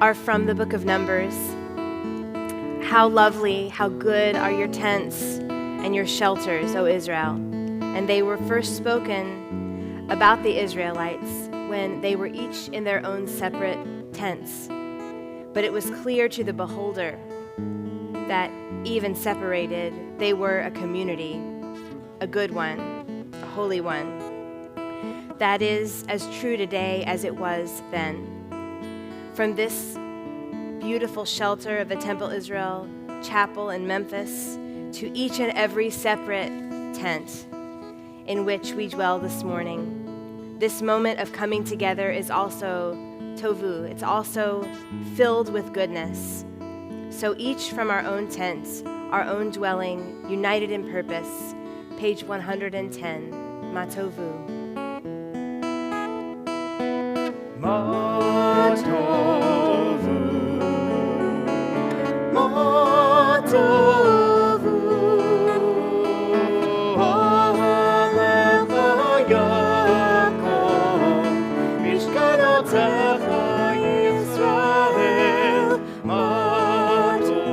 are from the book of Numbers. How lovely, how good are your tents and your shelters, O Israel. And they were first spoken about the Israelites when they were each in their own separate tents. But it was clear to the beholder that even separated, they were a community, a good one, a holy one. That is as true today as it was then. From this beautiful shelter of the Temple Israel Chapel in Memphis to each and every separate tent in which we dwell this morning, this moment of coming together is also tovu. It's also filled with goodness. So each from our own tents, our own dwelling, united in purpose. Page 110, Matovu. Matovu, Matovu, Alecha Yaakov, Mishkanotecha Yisrael, Matovu,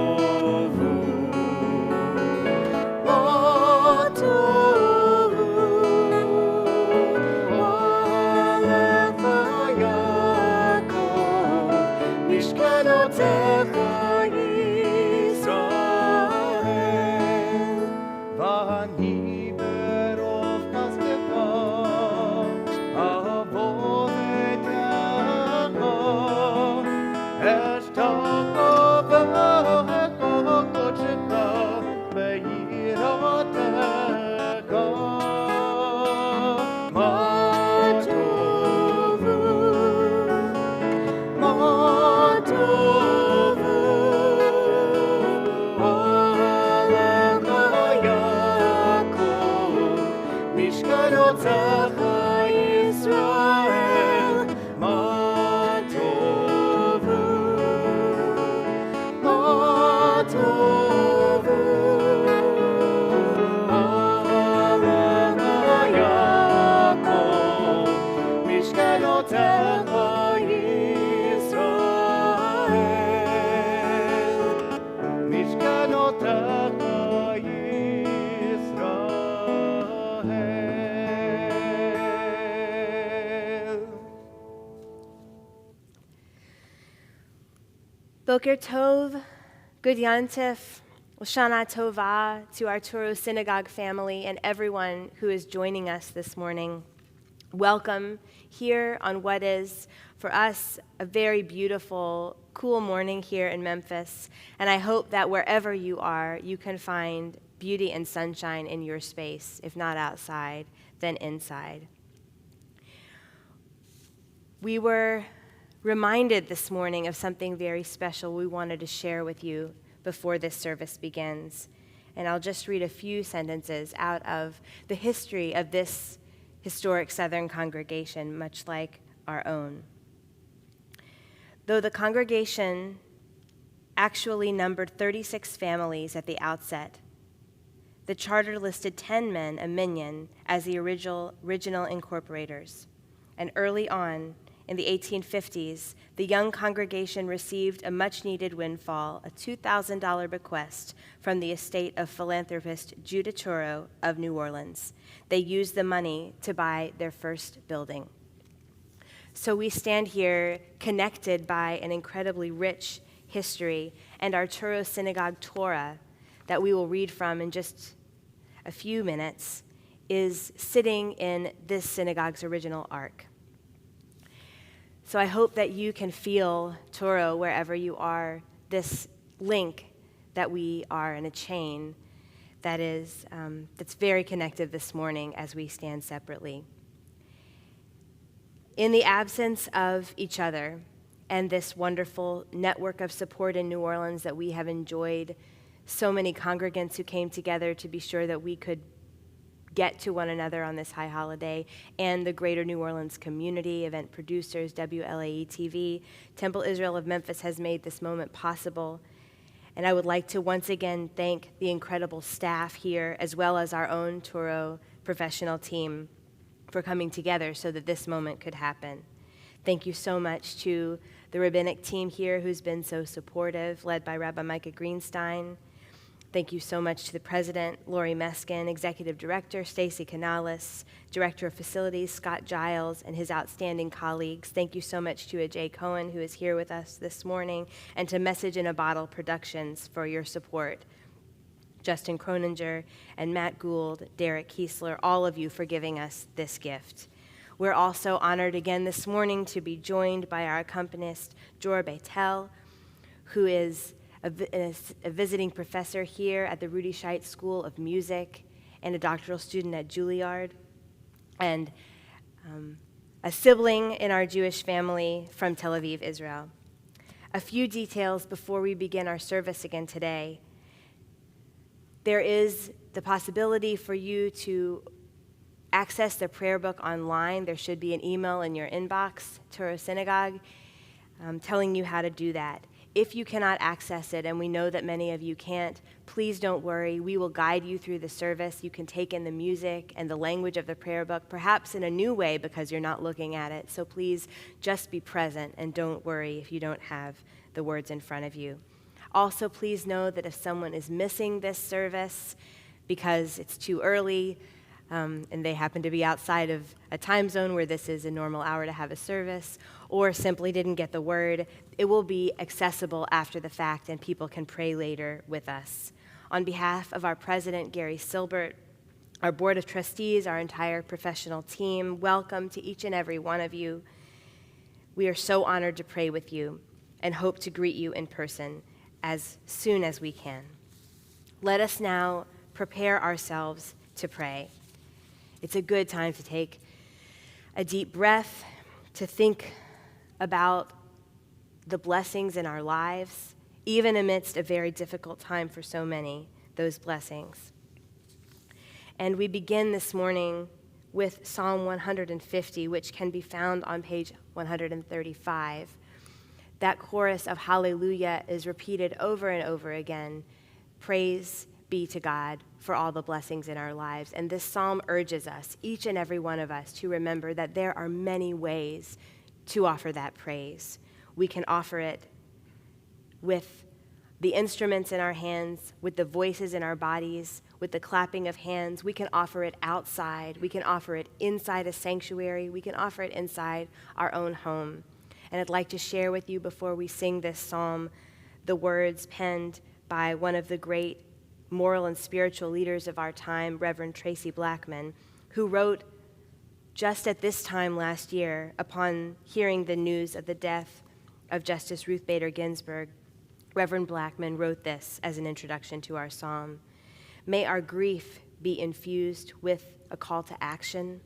Matovu, Alecha Yaakov, Mishkanotecha Yisrael, Vani berov chesdecha, avodetecha, eshtacha v'kodeshecha, be'yiratecha. Matovu, Matovu, Alecha Yaakov, Mishkanotecha Yisrael, Matovu, Matovu, Alecha Yaakov, Mishkanotecha Yisrael, Mishkanotecha Yisrael. Boker Tov, Good Yantif, Hoshana Tova to our Touro Synagogue family and everyone who is joining us this morning. Welcome here on what is, for us, a very beautiful, cool morning here in Memphis. And I hope that wherever you are, you can find beauty and sunshine in your space, if not outside, then inside. We were reminded this morning of something very special we wanted to share with you before this service begins. And I'll just read a few sentences out of the history of this historic Southern congregation, much like our own. Though the congregation actually numbered 36 families at the outset, the charter listed 10 men, a minyan, as the original incorporators. And early on, in the 1850s, the young congregation received a much-needed windfall, a $2,000 bequest from the estate of philanthropist Judah Touro of New Orleans. They used the money to buy their first building. So we stand here connected by an incredibly rich history and our Touro Synagogue Torah that we will read from in just a few minutes is sitting in this synagogue's original ark. So I hope that you can feel Touro wherever you are, this link that we are in a chain that is that's very connected this morning as we stand separately. In the absence of each other and this wonderful network of support in New Orleans that we have enjoyed, so many congregants who came together to be sure that we could get to one another on this high holiday, and the Greater New Orleans community, event producers, WLAE-TV, Temple Israel of Memphis has made this moment possible. And I would like to once again thank the incredible staff here, as well as our own Touro professional team for coming together so that this moment could happen. Thank you so much to the rabbinic team here who's been so supportive, led by Rabbi Micah Greenstein. Thank you so much to the president, Lori Meskin, executive director, Stacy Canales, director of facilities, Scott Giles, and his outstanding colleagues. Thank you so much to Ajay Cohen, who is here with us this morning, and to Message in a Bottle Productions for your support. Justin Croninger and Matt Gould, Derek Kiesler, all of you for giving us this gift. We're also honored again this morning to be joined by our accompanist, Jor Beitel, who is a visiting professor here at the Rudy Scheidt School of Music and a doctoral student at Juilliard, and a sibling in our Jewish family from Tel Aviv, Israel. A few details before we begin our service again today. There is the possibility for you to access the prayer book online. There should be an email in your inbox, Touro Synagogue, telling you how to do that. If you cannot access it, and we know that many of you can't, please don't worry. We will guide you through the service. You can take in the music and the language of the prayer book, perhaps in a new way because you're not looking at it. So please just be present and don't worry if you don't have the words in front of you. Also, please know that if someone is missing this service because it's too early, and they happen to be outside of a time zone where this is a normal hour to have a service, or simply didn't get the word, it will be accessible after the fact and people can pray later with us. On behalf of our president, Gary Silbert, our board of trustees, our entire professional team, welcome to each and every one of you. We are so honored to pray with you and hope to greet you in person as soon as we can. Let us now prepare ourselves to pray. It's a good time to take a deep breath, to think about the blessings in our lives, even amidst a very difficult time for so many, those blessings. And we begin this morning with Psalm 150, which can be found on page 135. That chorus of hallelujah is repeated over and over again. Praise be to God for all the blessings in our lives. And this psalm urges us, each and every one of us, to remember that there are many ways to offer that praise. We can offer it with the instruments in our hands, with the voices in our bodies, with the clapping of hands. We can offer it outside. We can offer it inside a sanctuary. We can offer it inside our own home. And I'd like to share with you before we sing this psalm the words penned by one of the great moral and spiritual leaders of our time, Reverend Tracy Blackman, who wrote just at this time last year, upon hearing the news of the death of Justice Ruth Bader Ginsburg, Reverend Blackman wrote this as an introduction to our psalm. May our grief be infused with a call to action.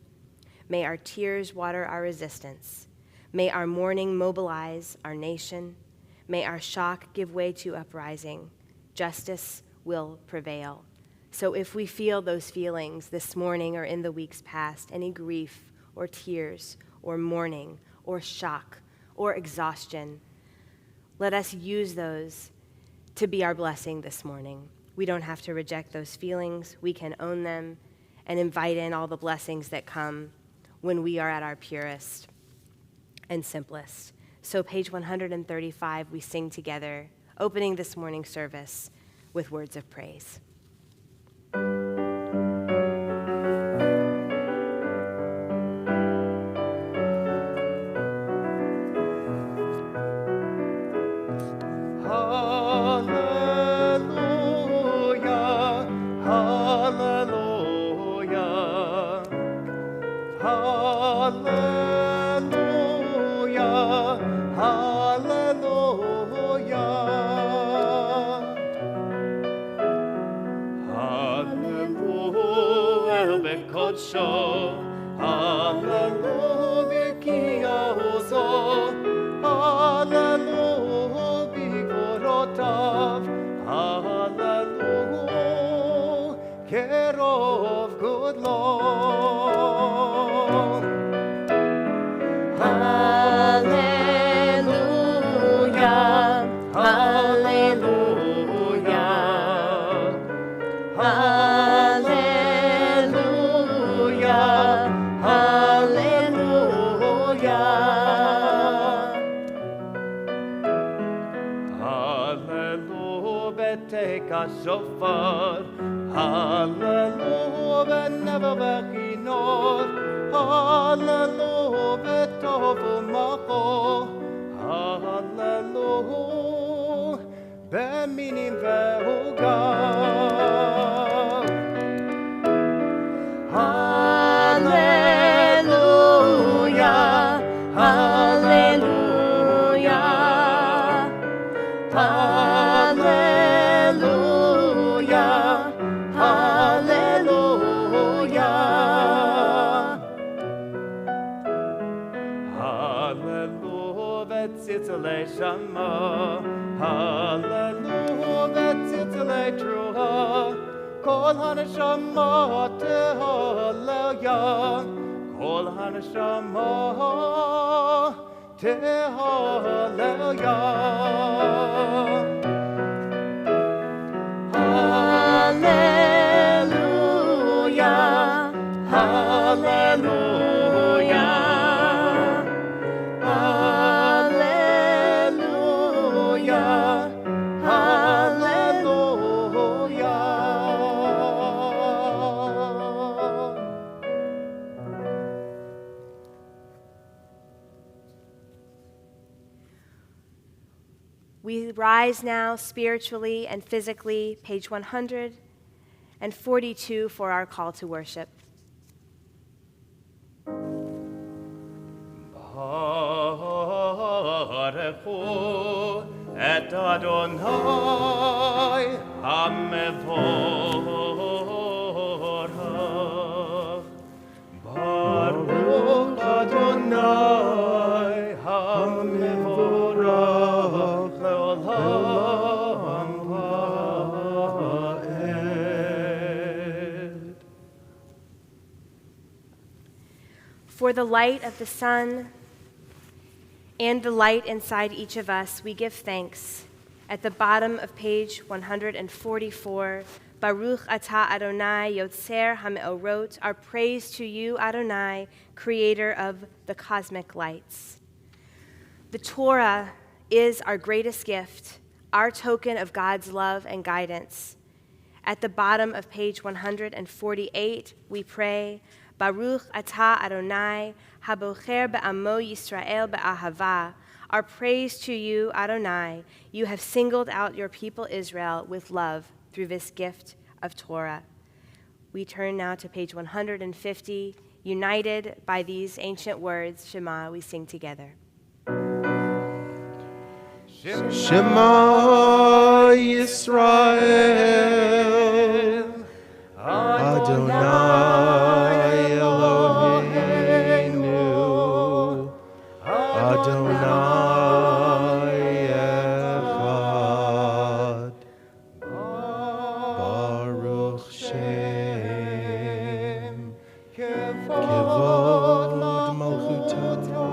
May our tears water our resistance. May our mourning mobilize our nation. May our shock give way to uprising. Justice will prevail. So if we feel those feelings this morning or in the weeks past, any grief or tears or mourning or shock or exhaustion, let us use those to be our blessing this morning. We don't have to reject those feelings. We can own them and invite in all the blessings that come when we are at our purest and simplest. So page 135, we sing together, opening this morning's service with words of praise. Hallelujah, hallelujah, hallelujah, hallelujah. Hallelujah, bekodsho, hallelujah, kiyahoso, hallelujah, bigorotav, hallelujah, care of good Lord. Hallelujah, hallelujah, hallelujah, השופר, הללו ונבא וכינור, הללו וטוב ומחו, הללו במינים ועוגב. הללויה, הללויה, הללויה, הללויה. הללו וציצלי שמה, הללו וציצלי תרועה, כל הנשמות תהלליה, כל הנשמות תהלליה. הללויה, הללויה, הללויה, הללויה. We rise now spiritually and physically, page 142 for our call to worship. Baruchu et Adonai HaMevorach. Baruch Adonai HaMevorach le'olam va'ed. For the light of the sun and the light inside each of us, we give thanks. At the bottom of page 144, Baruch atah Adonai Yotzer HaMeorot, our praise to you, Adonai, creator of the cosmic lights. The Torah is our greatest gift, our token of God's love and guidance. At the bottom of page 148, we pray, Baruch atah Adonai habocher be'amo Yisrael be'ahava. Our praise to you, Adonai. You have singled out your people Israel with love through this gift of Torah. We turn now to page 150. United by these ancient words, Shema, we sing together. Shema Yisrael, Adonai Eloheinu, Adonai Echad, Baruch Shem, Kevod Malchuto,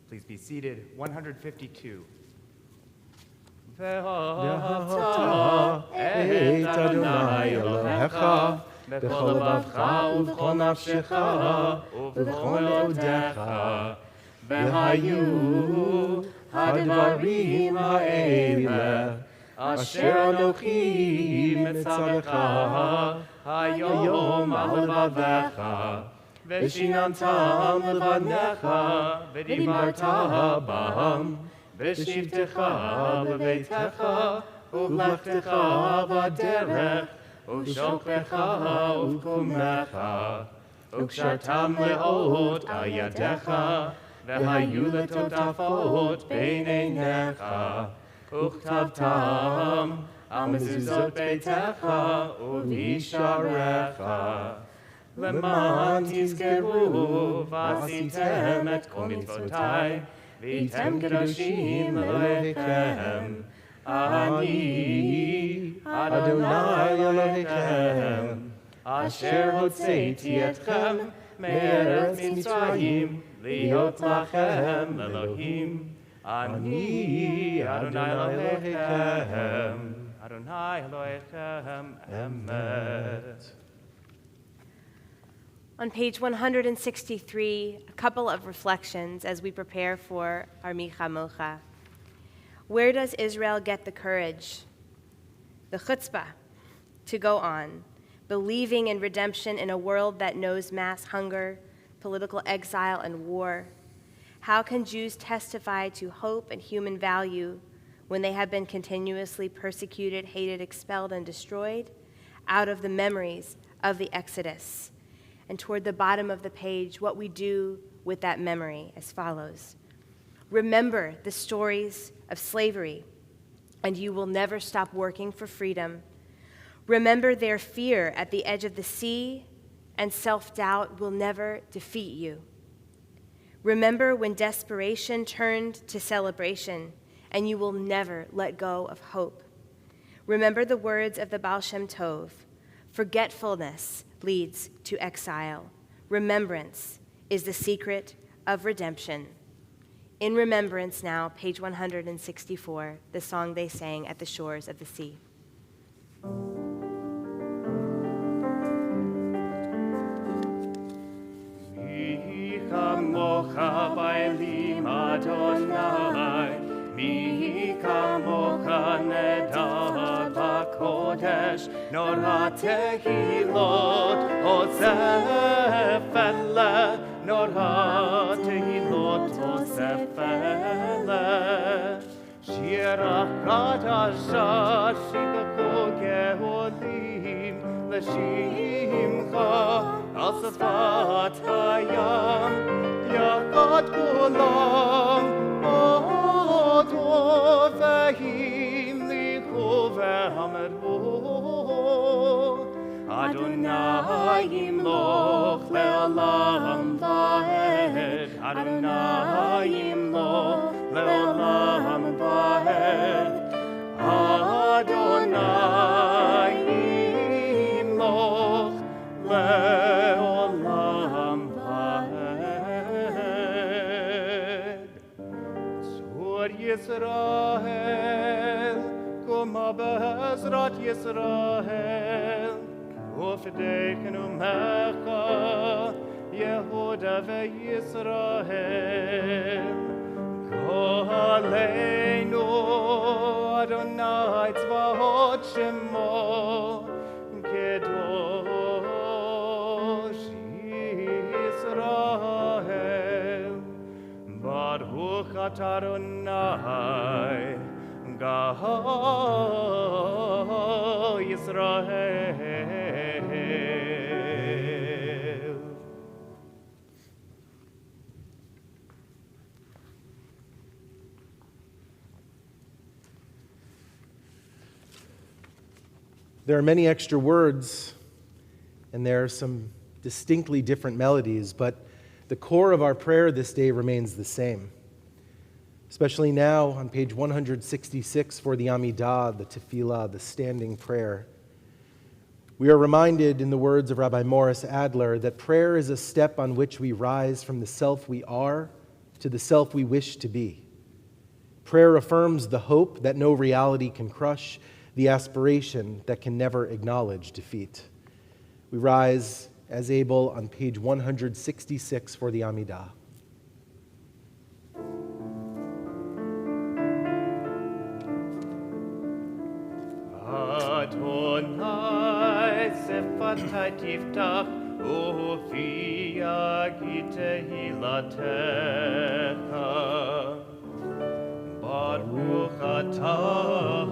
Please be seated. 152. ואהבת את אדוני אלוהיך בכל לבבך ובכל נפשך ובכל מאודיך, והיו הדברים האלה אשר אנוכי מצווך היום על לבביך, ושיננתם לבניך ודיברת בם בשבתך בביתך ובלכתך בדרך ושוכבך ובקומך, וקשרתם לאות על ידיך והיו לטוטפות בין עיניך, וכתבתם על מזוזות ביתך ובשעריך, למען תזכרו ועשיתם את כל מצוותיי והייתם קדושים לאלוהיכם. אני אדוני אלוהיכם אשר הוצאתי אתכם מארץ מצרים להיות לכם אלוהים. אני אדוני אלוהיכם, אדוני אלוהיכם אמת. On page 163, a couple of reflections as we prepare for our Micha Mocha. Where does Israel get the courage, the chutzpah, to go on, believing in redemption in a world that knows mass hunger, political exile, and war? How can Jews testify to hope and human value when they have been continuously persecuted, hated, expelled, and destroyed out of the memories of the Exodus? And toward the bottom of the page, what we do with that memory as follows. Remember the stories of slavery, and you will never stop working for freedom. Remember their fear at the edge of the sea, and self-doubt will never defeat you. Remember when desperation turned to celebration, and you will never let go of hope. Remember the words of the Baal Shem Tov. Forgetfulness leads to exile. Remembrance is the secret of redemption. In remembrance now, page 164, the song they sang at the shores of the sea. Mi kamocha ba'elim Adonai, mi kamocha nedar b'kodesh, nor tehilot osef ele, nor tehilot osef ele. Shirach kadashah shibacho geolim l'shimcha al safat hayam yachad kulam odo v'him lichu v'hameru Adonai yimloch le'olam va'ed Adonai yimloch le'olam va'ed Adonai yimloch le'olam va'ed Tzur Yisrael Kuma be'ezrat Yisrael Ufdeichnu mecha Yehuda ve'Yisrael Koleinu Adonai tzvahot shemo Kedosh Yisrael Baruch atah Adonai Gaho Yisrael. There are many extra words, and there are some distinctly different melodies, but the core of our prayer this day remains the same. Especially now on page 166 for the Amidah, the Tefillah, the standing prayer. We are reminded in the words of Rabbi Morris Adler that prayer is a step on which we rise from the self we are to the self we wish to be. Prayer affirms the hope that no reality can crush, the aspiration that can never acknowledge defeat. We rise as able on page 166 for the Amidah. Adonai sefatai tiftach ufi yagi tehilatecha Baruch atah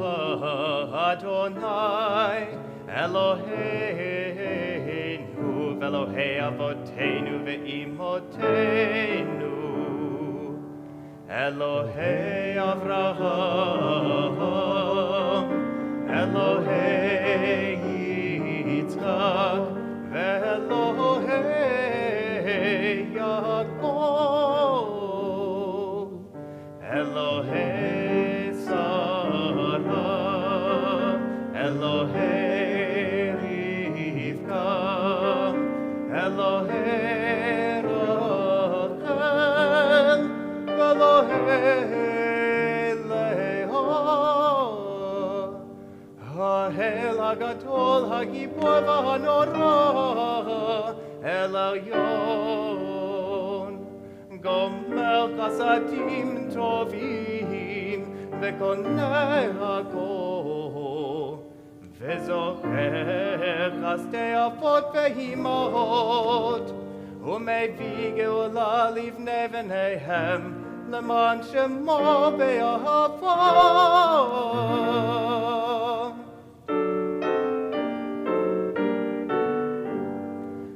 Adonai Eloheinu v'Elohei avoteinu ve'imotenu Elohei Avraham Elohei Yitzchak ve'Elohei Yaakov Elohei Sarah Elohei Rivka Elohei Rachel Elohei Ha'el HaGadol HaGibor VaHanora אל עליון. גומל חסדים טובים וקונה הכל, וזוכר חסדי אבות ואימהות, ומביא גאולה לבני בניהם, למען שמו באהבה.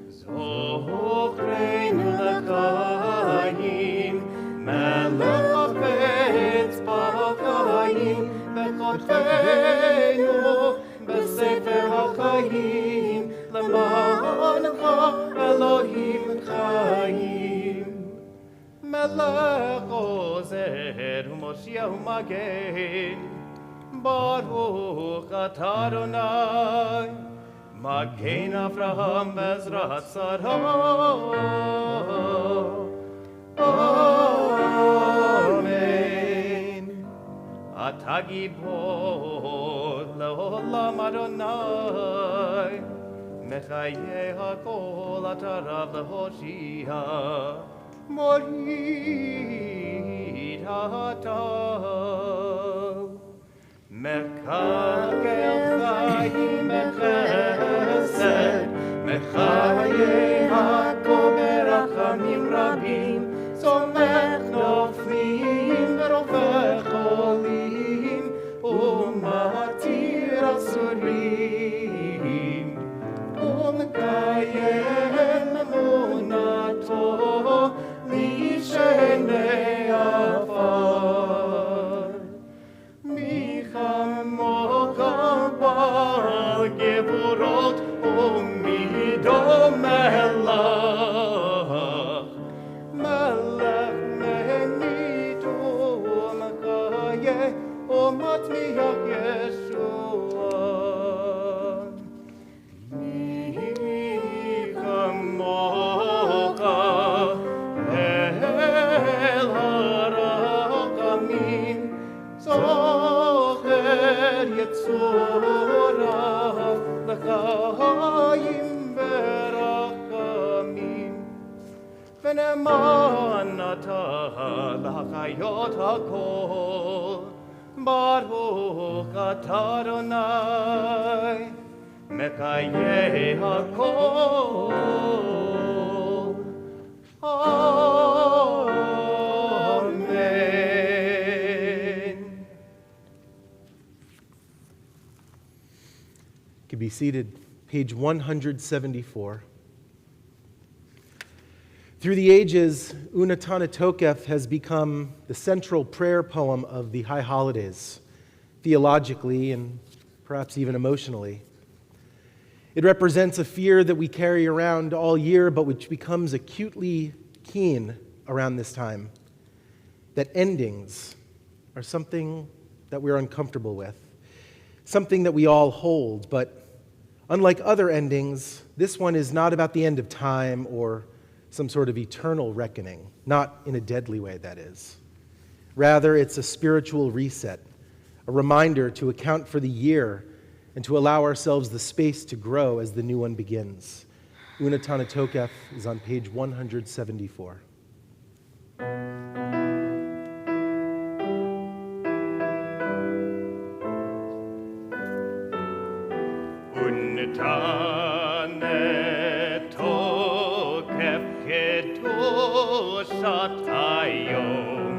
זוכרנו לחיים, מלך חפץ בחיים, וכותבנו בספר החיים, למענך אלוהים חיים. מלך עוזר ומושיע ומגן, ברוך אתה אדוני, מגן אברהם בעזרת שרה. אמן. אתה גיבור לעולם אדוני, מחיי הכל אתה רב להושיע, מוריד הטל. מקלקל חיים בחסד, מחיי הכל ברחמים רבים, צומח נופלים ורופא חולים, ומתיר אסורים, ומקיים אמונתו לישני עפר. מי כמוך בעל גבורות ומי דומה לך, מלך ממיתו מחיה ומטמיע ישועה. מי כמוך אל הרחמים, זוכר יצוריו לחיים ברחמים, ונאמן אתה לחיות הכל, ברוך אתה אדוני, מחיי הכל. You can be seated. Page 174. Through the ages, Unatana Tokef has become the central prayer poem of the high holidays, theologically and perhaps even emotionally. It represents a fear that we carry around all year, but which becomes acutely keen around this time, that endings are something that we're uncomfortable with, something that we all hold, but unlike other endings, this one is not about the end of time or some sort of eternal reckoning, not in a deadly way, that is. Rather, it's a spiritual reset, a reminder to account for the year and to allow ourselves the space to grow as the new one begins. Unatana Tokef is on page 174. Unatana Tokef kedushat hayom,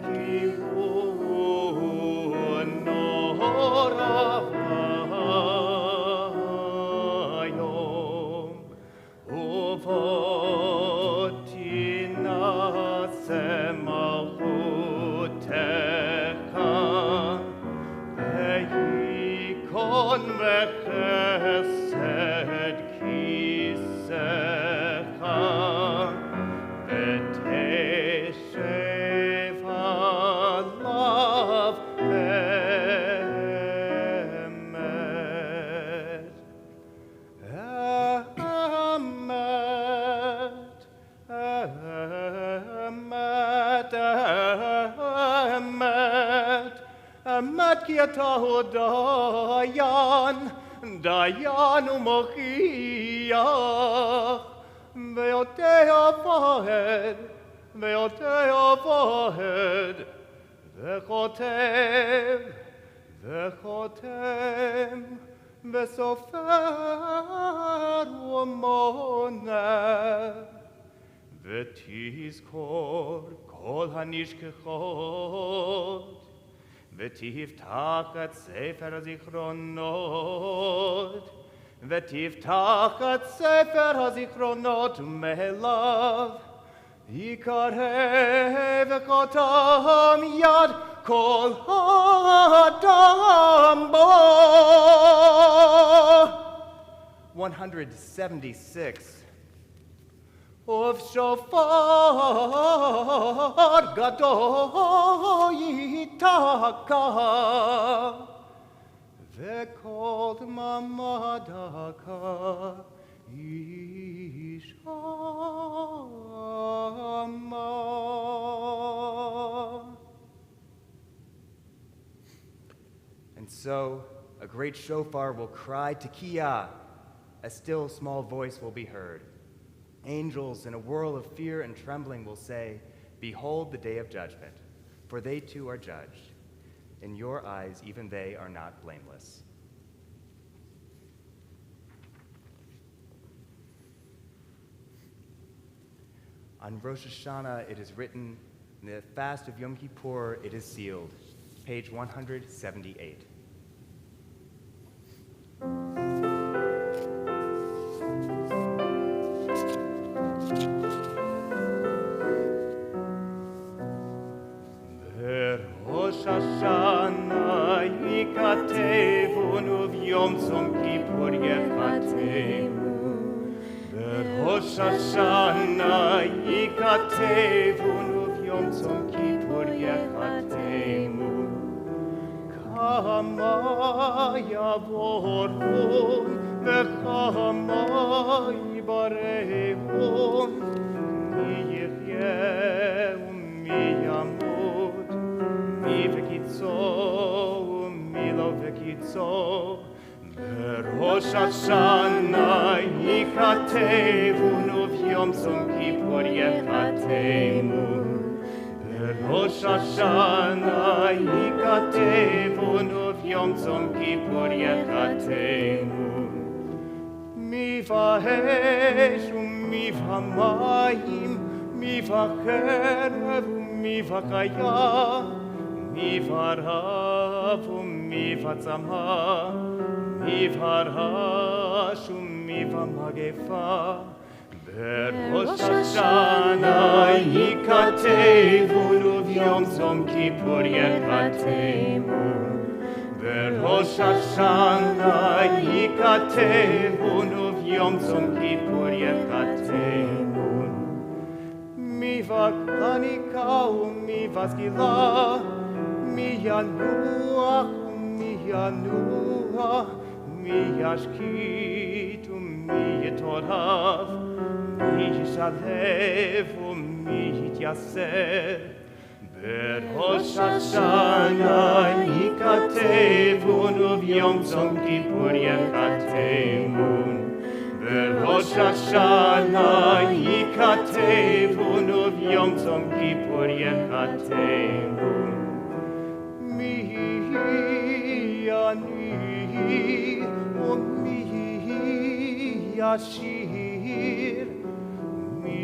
ki hu norav hayom, uvoti nase malchutecha, ve'yikon v'chesed kisecha, v'teshev halav v'emet. Emet ki ata hu dayan, dayan u'mochiach, ויודע פועד, ויודע פועד, וכותב, וחותם, וסופר ומונה, ותזכור כל הנשכחות, ותפתח את ספר הזיכרונות, ותפתח את ספר הזיכרונות ומאליו יקרא וקותם יד כל האדם בו. 176. ובשופר גדול ייתקע, וכל דממה דקה יישמע. And so a great shofar will cry Tekiah, a still small voice will be heard. Angels in a whirl of fear and trembling will say, behold the day of judgment, for they too are judged. In your eyes even they are not blameless. On Rosh Hashanah it is written, in the fast of Yom Kippur it is sealed. Page 178. בראש השנה ייכתבון וביום צום כיפור ייחתמו. בראש השנה ייכתבון וביום צום כיפור ייחתמו. כמה יבורכון וכמה יברכון, מי יחיה ומי ימות, מי וקיצו ומי לא וקיצו. בראש השנה ייכתבון וביום צום כיפור ייחתמו. בראש השנה ייכתבון וביום צום כיפור ייחתמו. מי באש ומי במים, מי בחרב ומי בחיה, מי ברעב ומי בצמא, מי ברעש ומי במגפה. בראש השנה ייכתבון וביום צום כיפור ייחתמו. בראש השנה ייכתבון וביום צום כיפור ייחתמו. מי בחנוכה ומי בסגילה, מי ינוח ומי ינוח, מי ישקיט ומי יטורף, מי ישלב ומי יתייסר. בראש השנה ייכתבון וביום צום כיפור ייחתמו. בראש השנה ייכתבון וביום צום כיפור ייחתמו. מי יניח ומי ישיר, מי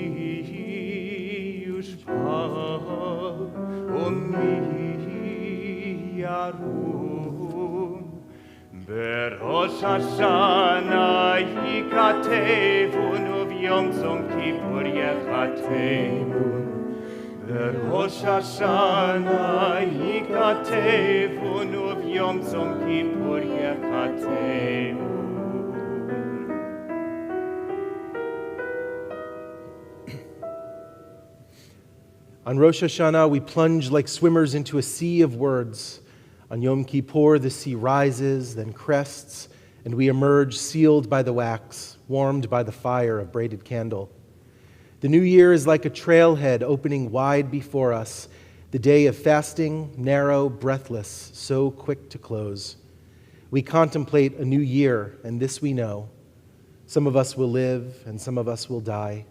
יושפע ומי ירום. בראש השנה ייכתבון וביום צום כיפור ייחתמו. בראש השנה ייכתבון וביום צום כיפור ייחתמו. On Rosh Hashanah, we plunge like swimmers into a sea of words. On Yom Kippur, the sea rises, then crests, and we emerge sealed by the wax, warmed by the fire of braided candle. The new year is like a trailhead opening wide before us, the day of fasting, narrow, breathless, so quick to close. We contemplate a new year, and this we know. Some of us will live, and some of us will die.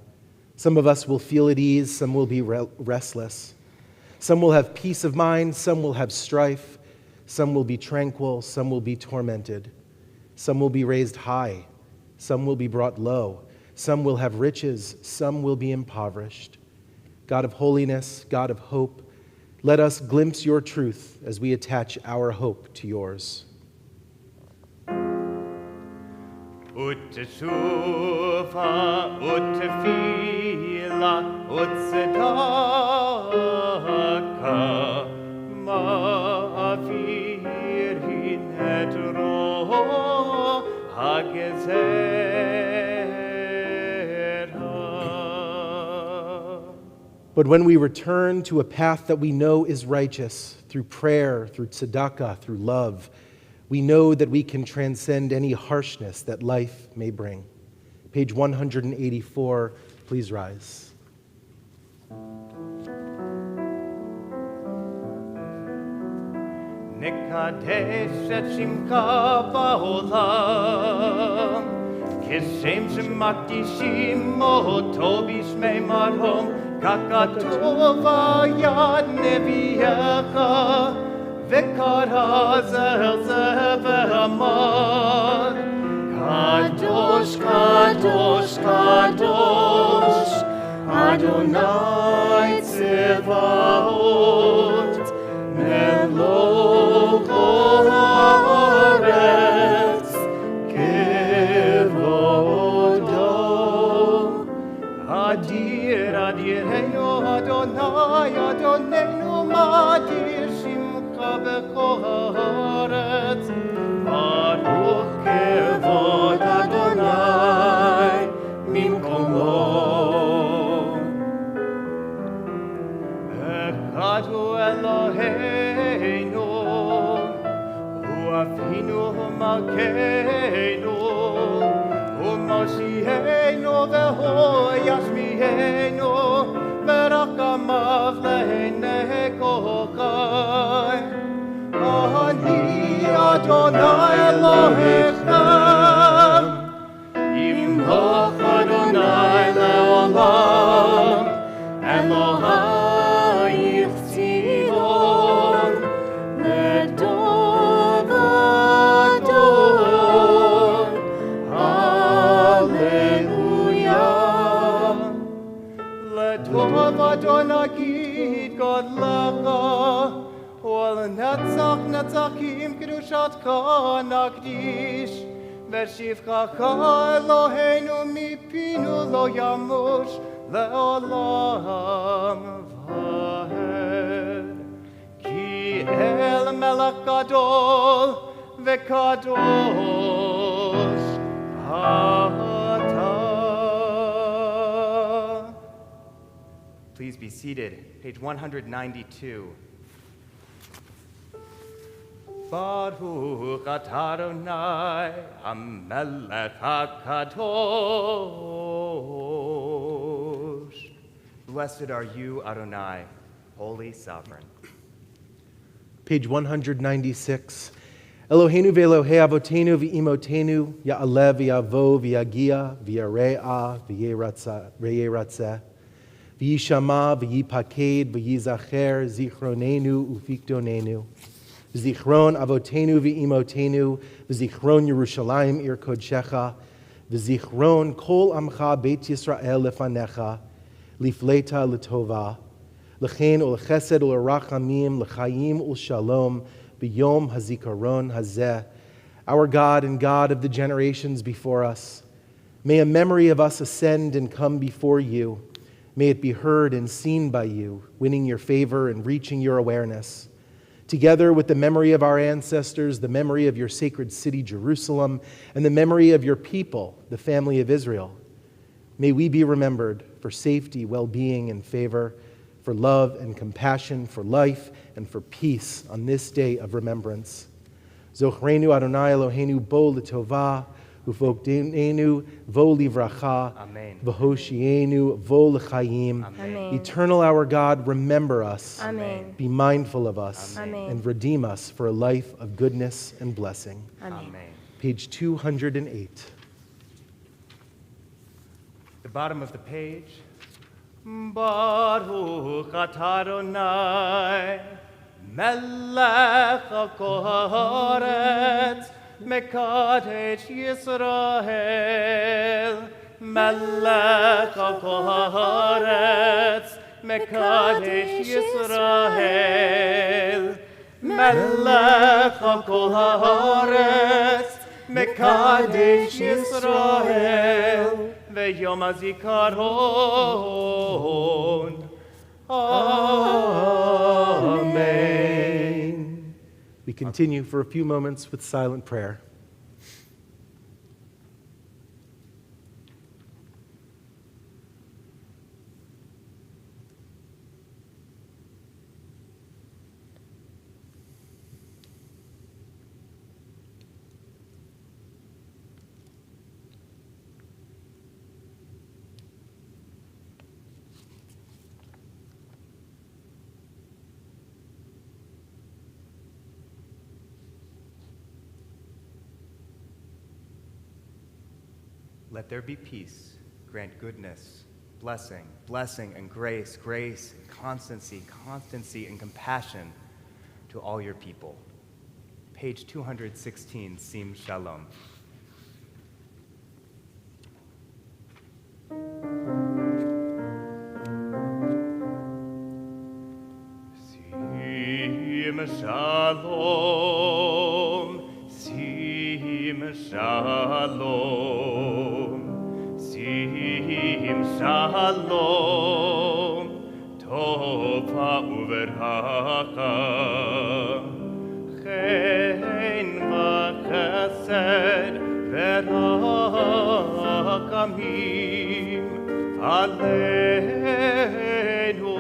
Some of us will feel at ease, some will be restless. Some will have peace of mind, some will have strife. Some will be tranquil, some will be tormented. Some will be raised high, some will be brought low. Some will have riches, some will be impoverished. God of holiness, God of hope, let us glimpse your truth as we attach our hope to yours. Ut teshuva, ut tefila, ut tzedakah, ma'avir hin et roh hagezerah. But when we return to a path that we know is righteous, through prayer, through tzedakah, through love, we know that we can transcend any harshness that life may bring. Page 184, please rise. Nekadesh et shimcha ba'olam, kishem shemakdishim oto b'shmei marhom, kakatov yad neviyecha, v'kara zel zeh v'amar, kadosh, kadosh, kadosh, Adonai Tzevaot, Melech kol haaretz, kevodo. Adir, adirenu Adonai, Adonenu madir shimcha b'kol haaretz, Baruch kevod Adonai mimkomo. Echadu Eloheinu, Hu Avinu Malkeinu, Hu Moshienu v'Hu Yashmienu, v'Rakamav le'nei kol chai. Ani Adonai Elohechem, Yimloch Adonai le'olam, Elohayich Tzivon, Ledov Adon, Hallelujah. Ledov Adon Agid Godlecha, Netzach Netzachim Kedushatcha Nagdish, V'shivchacha Eloheinu mipinu lo yamush, Le'olam v'ahed. Ki el melech gadol v'kadosh ata. Please be seated. Page 192. Baruch atah Adonai hamelech hakadosh. Blessed are you, Adonai, holy sovereign. Page 196. Eloheinu ve'Elohei avotenu v'imotenu, ya'aleh v'yavo v'yagia v'yare'a v'yeratzeh, v'yishama v'yipaked v'yizacher zichronenu ufikdonenu. V'zichron avotenu v'imotenu, v'zichron Yerushalayim ir kodshecha, v'zichron kol amcha beit Yisrael lefanecha, lifleta l'tova, l'chein u'l'chesed u'l'rachamim, l'chaim u'l'shalom, b'yom hazikaron hazeh. Our God and God of the generations before us, may a memory of us ascend and come before you. May it be heard and seen by you, winning your favor and reaching your awareness. Together with the memory of our ancestors, the memory of your sacred city, Jerusalem, and the memory of your people, the family of Israel, may we be remembered for safety, well-being, and favor, for love and compassion, for life and for peace on this day of remembrance. Zochrenu Adonai Eloheinu bo l'tova, uvokdenu vo livracha, Amen. v'hoshienu vo l'chaim. Amen. Eternal our God, remember us. Amen. Be mindful of us. Amen. And redeem us for a life of goodness and blessing. Amen. Amen. Page 208. The bottom of the page. Baruch atah Adonai, melech ha'koretz, mekadesh Yisrael, melech ha'koretz, mekadesh Yisrael, melech ha'koretz, mekadesh Yisrael, ve'yom hazikaron. Amen. We continue for a few moments with silent prayer. Let there be peace. Grant goodness, blessing, blessing and grace, grace and constancy, constancy and compassion to all your people. Page 216, Sim Shalom. Sim Shalom, Sim Shalom, Sim Shalom, Tova Uveracha, Chen v'chesed v'rakamim aleinu,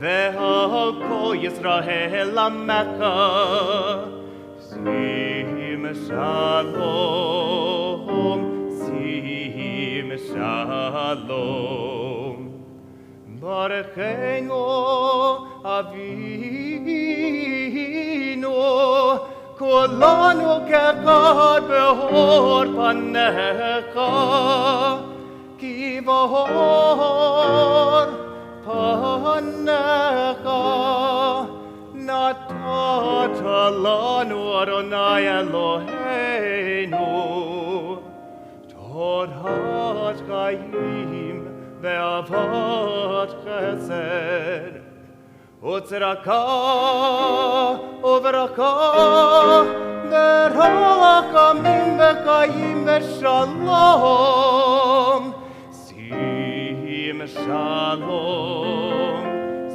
ve'hako Yisrael amecha, Sim Shalom, Sim Shalom. Barecheinu Avinu, Kolanu kechad be'or panecha, Ki v'or panecha, Natata lanu Adonai Eloheinu, Torat Chaim ve'avat chesed, utzraka uveraka, ve'rakamim ve'chaim ve'shalom, Sim Shalom,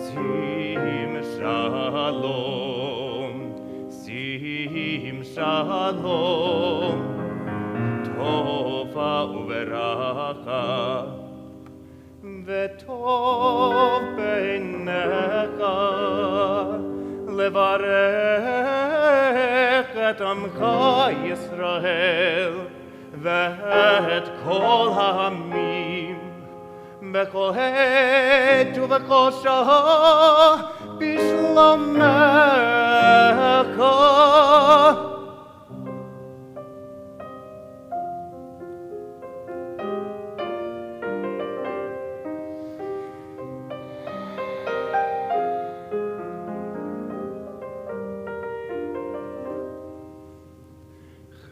Sim Shalom, Sim Shalom, Tova uveracha, Ve'tov beinecha, levarech et amcha Yisrael, ve'et kol ha'amim, b'kol het u'b'kol shah, b'shlomecha.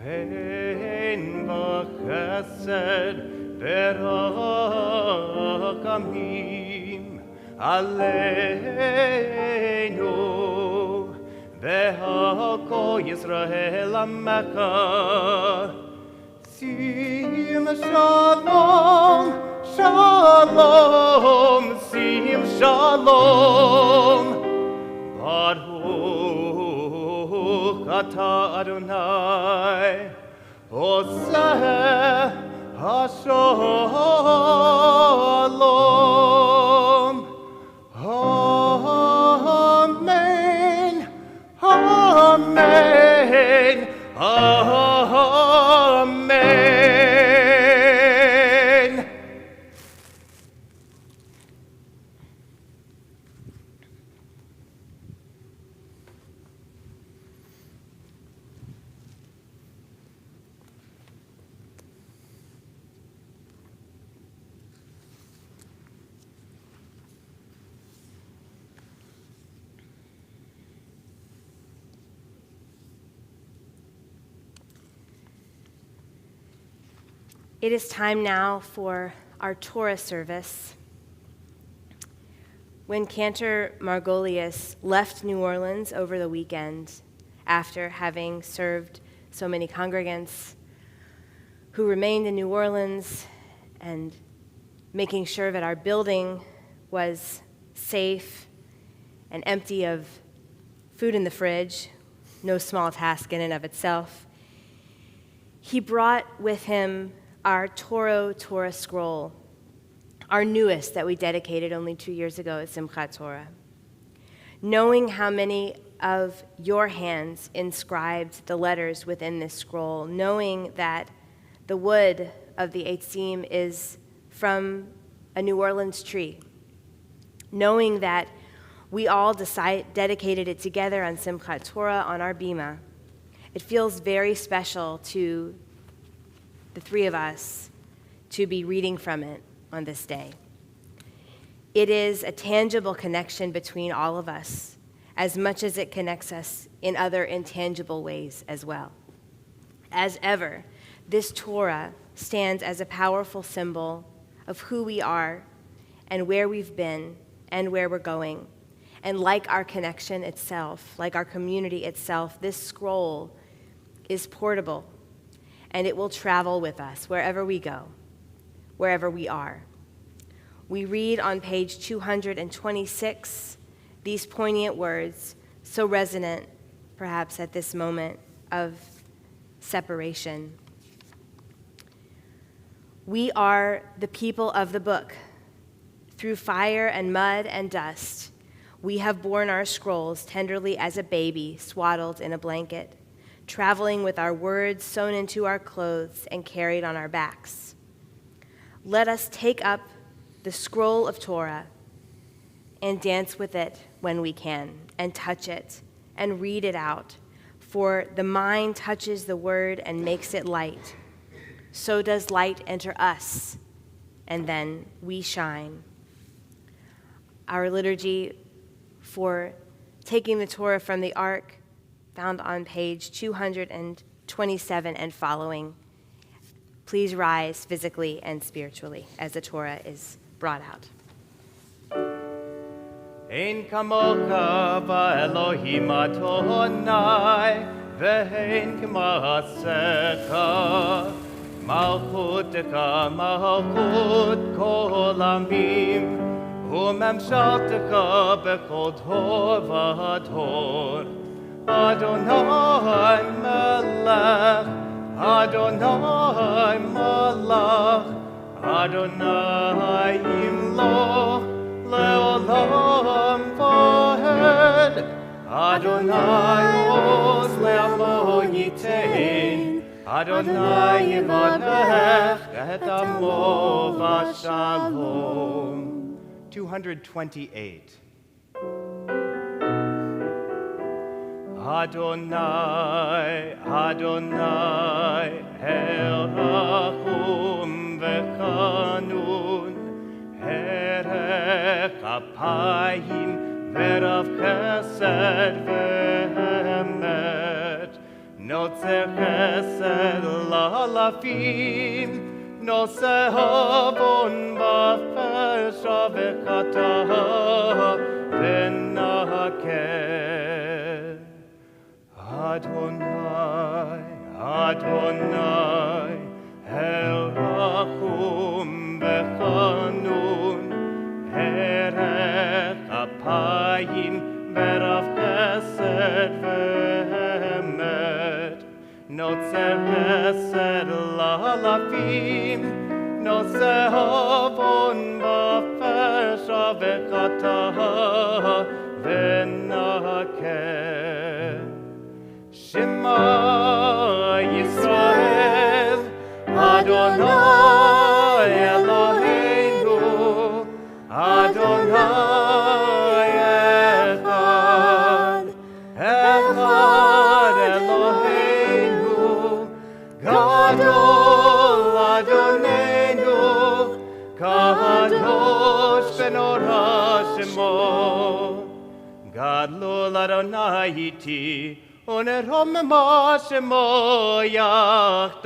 Chen v'chesed v'rakamim aleinu, ve'hako Yisrael amecha, Sim Shalom, Shalom, Sim Shalom, Baruch atah Adonai, Oseh HaShalom. Amen, Amen, Amen. It is time now for our Touro service. When Cantor Margolius left New Orleans over the weekend, after having served so many congregants who remained in New Orleans and making sure that our building was safe and empty of food in the fridge, no small task in and of itself, he brought with him our Touro scroll, our newest that we dedicated only 2 years ago at Simchat Torah. Knowing how many of your hands inscribed the letters within this scroll, knowing that the wood of the Eitzim is from a New Orleans tree, knowing that we all dedicated it together on Simchat Torah on our bima, it feels very special to the three of us to be reading from it on this day. It is a tangible connection between all of us, as much as it connects us in other intangible ways as well. As ever, this Torah stands as a powerful symbol of who we are and where we've been and where we're going. And like our connection itself, like our community itself, this scroll is portable, and it will travel with us wherever we go, wherever we are. We read on page 226 these poignant words, so resonant perhaps at this moment of separation. We are the people of the book. Through fire and mud and dust, we have borne our scrolls tenderly as a baby swaddled in a blanket, traveling with our words sewn into our clothes and carried on our backs. Let us take up the scroll of Torah and dance with it when we can, and touch it and read it out, for the mind touches the word and makes it light. So does light enter us, and then we shine. Our liturgy for taking the Torah from the ark, found on page 227 and following. Please rise physically and spiritually as the Torah is brought out. Ein kamocha v'Elohim Adonai, ve'ein k'ma'asecha, malchutecha malchut kol amim, u'memshaltecha b'kol dor v'dor. Adonai melech, Adonai malach, Adonai imloch, le'olam va'ed. Adonai oz le'amo yitein, Adonai yivanech et amo v'shalom. 228. Adonai, Adonai, el rachum v'chanun, herech apayim v'rav chesed v'emet, notzer chesed lalafim, noser avon v'fesha v'chata v'nakeh. Adonai, Adonai, el rachum v'chanun, herech apayim v'rav chesed v'emet, notzer chesed lalafim, noser avon v'fesha v'chata v'nakeh. Shema Yisrael, Adonai Eloheinu, Adonai Echad, Echad Eloheinu, Gadol Adonenu, Kadosh v'norah Shemo, Gadol Adonai iti, Onerom ma shemo yachdav.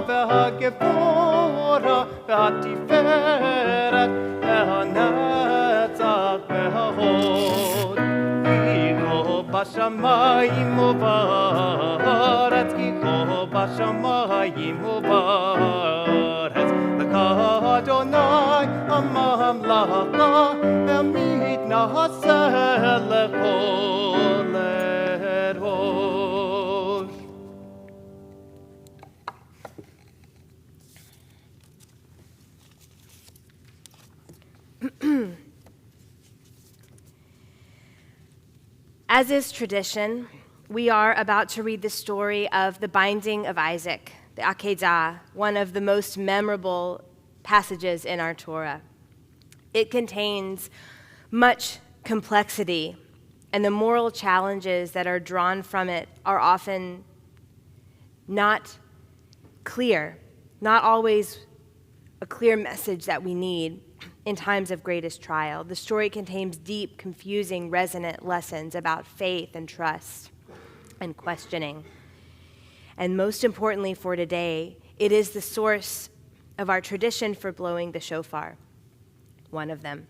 והגבורה והתפארת והנצח וההוד. כי לא בשמיים ובארץ, כי לא בשמיים ובארץ, לך אדוני הממלכה, המתנשא לכל ראש. As is tradition, we are about to read the story of the binding of Isaac, the Akedah, one of the most memorable passages in our Torah. It contains much complexity, and the moral challenges that are drawn from it are often not clear, not always a clear message that we need in times of greatest trial. The story contains deep, confusing, resonant lessons about faith and trust and questioning. And most importantly for today, it is the source of our tradition for blowing the shofar, one of them.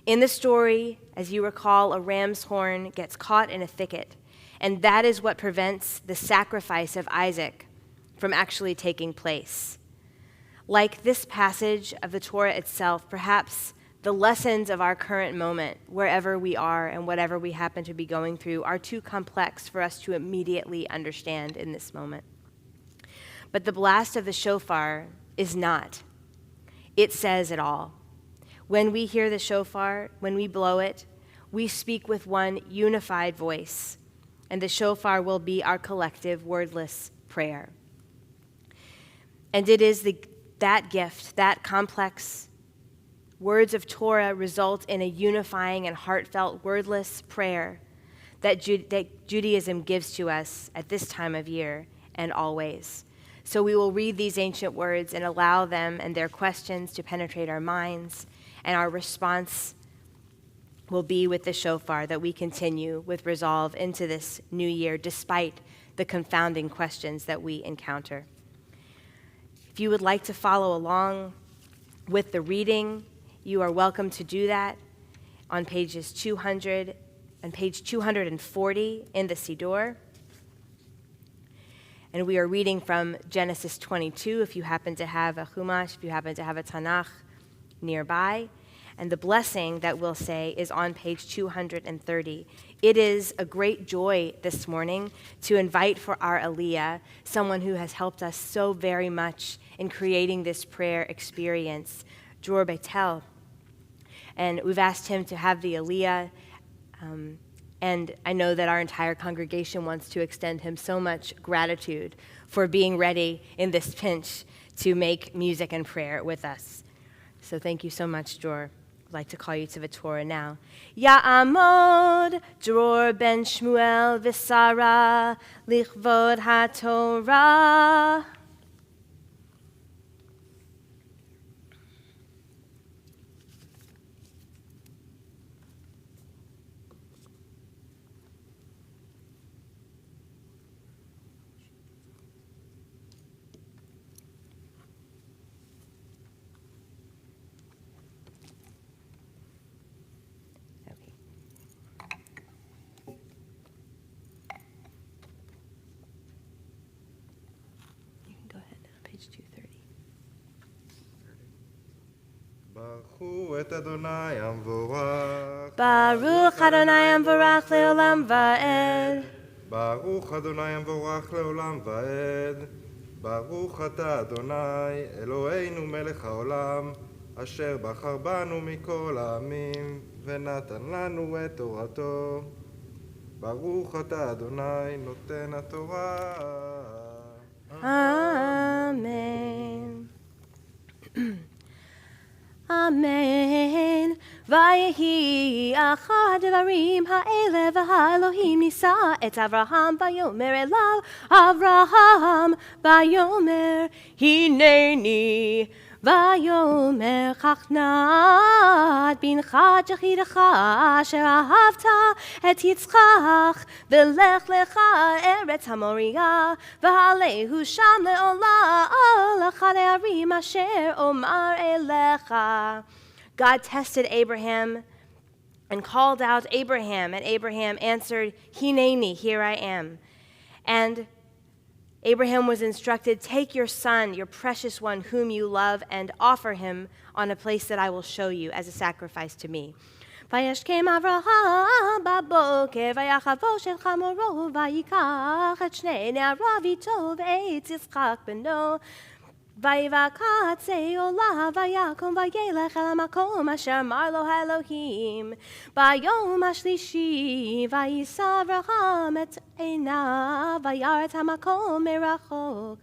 In the story, as you recall, a ram's horn gets caught in a thicket, and that is what prevents the sacrifice of Isaac from actually taking place. Like this passage of the Torah itself, perhaps the lessons of our current moment, wherever we are and whatever we happen to be going through, are too complex for us to immediately understand in this moment. But the blast of the shofar is not. It says it all. When we hear the shofar, when we blow it, we speak with one unified voice, and the shofar will be our collective wordless prayer. And it is that gift, that complex words of Torah result in a unifying and heartfelt wordless prayer that Judaism gives to us at this time of year and always. So we will read these ancient words and allow them and their questions to penetrate our minds, and our response will be with the shofar, that we continue with resolve into this new year despite the confounding questions that we encounter. If you would like to follow along with the reading, you are welcome to do that on pages 200 and page 240 in the Siddur. And we are reading from Genesis 22, if you happen to have a Chumash, if you happen to have a Tanakh nearby. And the blessing that we'll say is on page 230. It is a great joy this morning to invite for our Aliyah someone who has helped us so very much in creating this prayer experience, Dror Beitel. And we've asked him to have the Aliyah, and I know that our entire congregation wants to extend him so much gratitude for being ready in this pinch to make music and prayer with us. So thank you so much, Dror. I'd like to call you to the Torah now. Ya'amod Dror ben Shmuel v'Sara lichvod haTorah. ברכו את אדוני המבורך. Baruch Adonai Amvarach Leolam Va'ed. ברוך אדוני המבורך לעולם ועד. ברוך אתה אדוני אלוהינו מלך העולם, אשר בחר בנו מכל העמים ונתן לנו את תורתו. ברוך אתה אדוני נותן התורה. Amen. Amen. Vayehi achar devarim ha'ele v'ha'elohim nisa et Avraham vayomer elav Avraham vayomer hineni ויאמר כך נא את בנך את יחידך אשר אהבת את יצחק ולך לך ארץ המוריה ועלהו שם לעולה לאחד הערים אשר אומר אליך. God tested Abraham and called out Abraham, and Abraham answered, Hineni, here I am. And Abraham was instructed, take your son, your precious one, whom you love, and offer him on a place that I will show you as a sacrifice to me. וישכם אברהם בבוקר ויחבו של חמורו ויקח את שני נעריו איתו ואת יצחק בנו ויבקע עולה ויקום וילך אל המקום אשר אמר לו האלוהים. ביום השלישי ויישא אברהם את עיניו וירא את המקום מרחוק.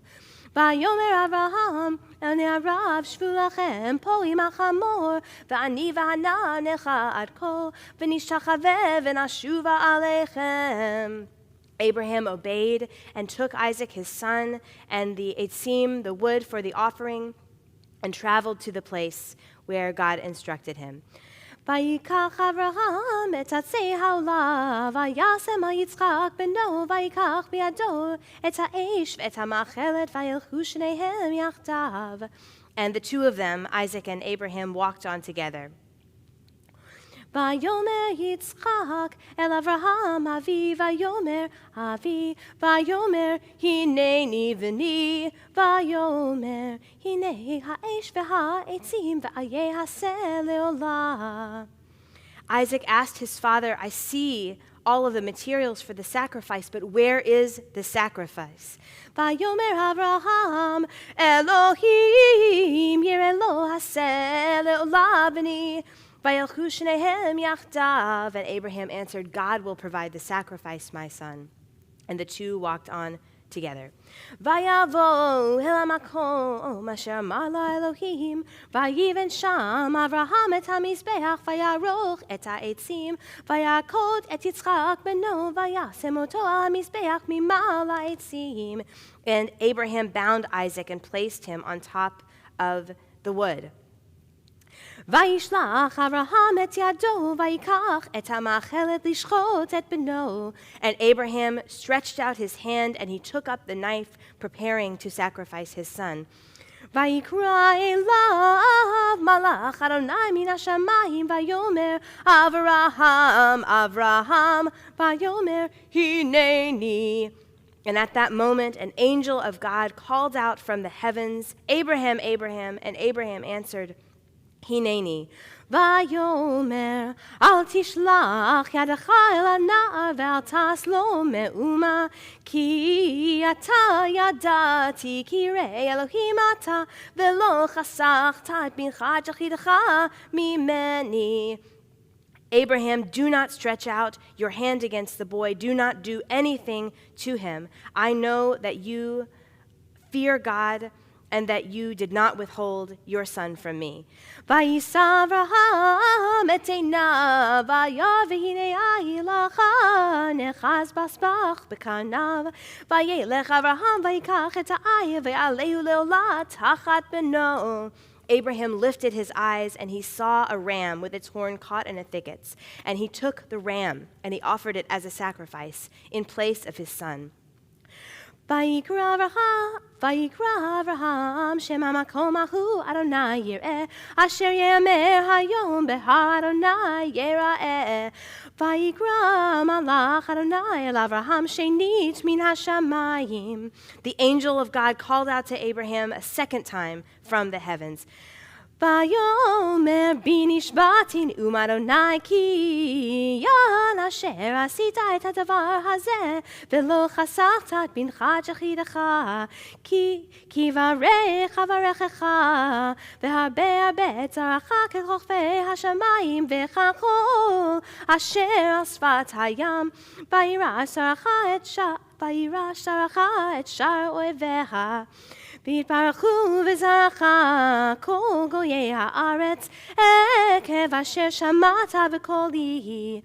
ויאמר אברהם אל נעריו שבו לכם פה עם החמור ואני והנער נלכה עד כה ונשתחווה ונשובה עליכם. Abraham obeyed and took Isaac his son and the etzim, the wood for the offering, and traveled to the place where God instructed him. ויקח אברהם את עצי העולה, וישם על יצחק בנו, ויקח בידו את האש ואת המאכלת, וילכו שניהם יחדיו. And the two of them, Isaac and Abraham, walked on together. ויאמר יצחק אל אברהם אבי, ויאמר אבי, ויאמר הנני בני, ויאמר הנה האש והעצים ואיה עשה לעולה. Isaac asked his father, I see all of the materials for the sacrifice, but where is the sacrifice? ויאמר אברהם אלוהים יראה לו עשה לעולה בני. וילכו שניהם יחדיו, and Abraham answered, God will provide the sacrifice, my son. And the two walked on together. ויבוא אל המקום אשר אמר לו האלוהים, ויבן שם אברהם את המזבח, ויערוך את העצים, ויעקוד את יצחק בנו, וישם אותו על המזבח ממעל העצים. And Abraham bound Isaac and placed him on top of the wood. וישלח אברהם את ידו ויקח את המאכלת לשחוט את בנו. And Abraham stretched out his hand and he took up the knife preparing to sacrifice his son. ויקרא אליו מלאך אדוני מן השמיים ויאמר אברהם אברהם ויאמר הנני. And at that moment an angel of God called out from the heavens, Abraham, Abraham, and Abraham answered, הנני. ויאמר אל תשלח ידך אל הנער ואל תעש לו מאומה כי אתה ידעתי כי ירא אלוהים אתה ולא חסכת את בנך את יחידך ממני. Abraham, do not stretch out your hand against the boy. Do not do anything to him. I know that you fear God and that you did not withhold your son from me. וישא אברהם את עיניו וירא והנה הילך נחז בסבך בקרניו וילך אברהם ויקח את העיר ויעלהו לעולה תחת בנו. Abraham lifted his eyes and he saw a ram with its horn caught in a thicket, and he took the ram and he offered it as a sacrifice in place of his son. ויקרא אברהם שם המקום ההוא אדוני יראה אשר יאמר היום בהר אדוני יראה. ויקרא מלאך אדוני אל אברהם שנית מן השמיים. The angel of God called out to Abraham a second time from the heavens. ויאמר בי נשבעתי נאום אדוני כי יען אשר עשית את הדבר הזה ולא חסכת את בנך את יחידך כי ברך אברכך והרבה הרבה צרך ככוכבי השמיים וככל אשר על שפת הים וירש שרך את שאר אויביה ויתברכו וזרעך כל גויי הארץ עקב אשר שמעת בקולי.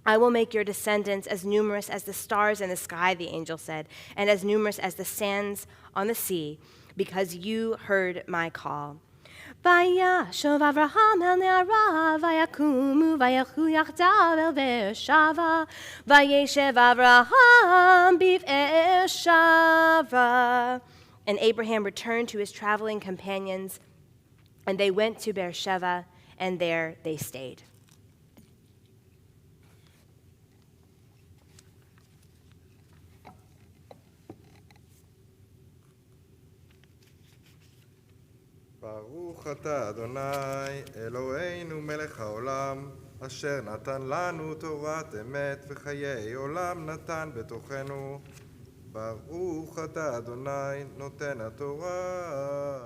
I will make your descendants as numerous as the stars in the sky, the angel said, and as numerous as the sands on the sea, because you heard my call. Vayashov Avraham el Ne'arav, Vayakumu, Vayachu yachdav el Be'ershava, Vayeshev Avraham b'Be'ershava. And Abraham returned to his traveling companions, and they went to Beersheba, and there they stayed. ברוך אתה אדוני אלוהינו מלך העולם אשר נתן לנו תורת אמת וחיי עולם נתן בתוכנו ברוך אתה אדוני נותן התורה.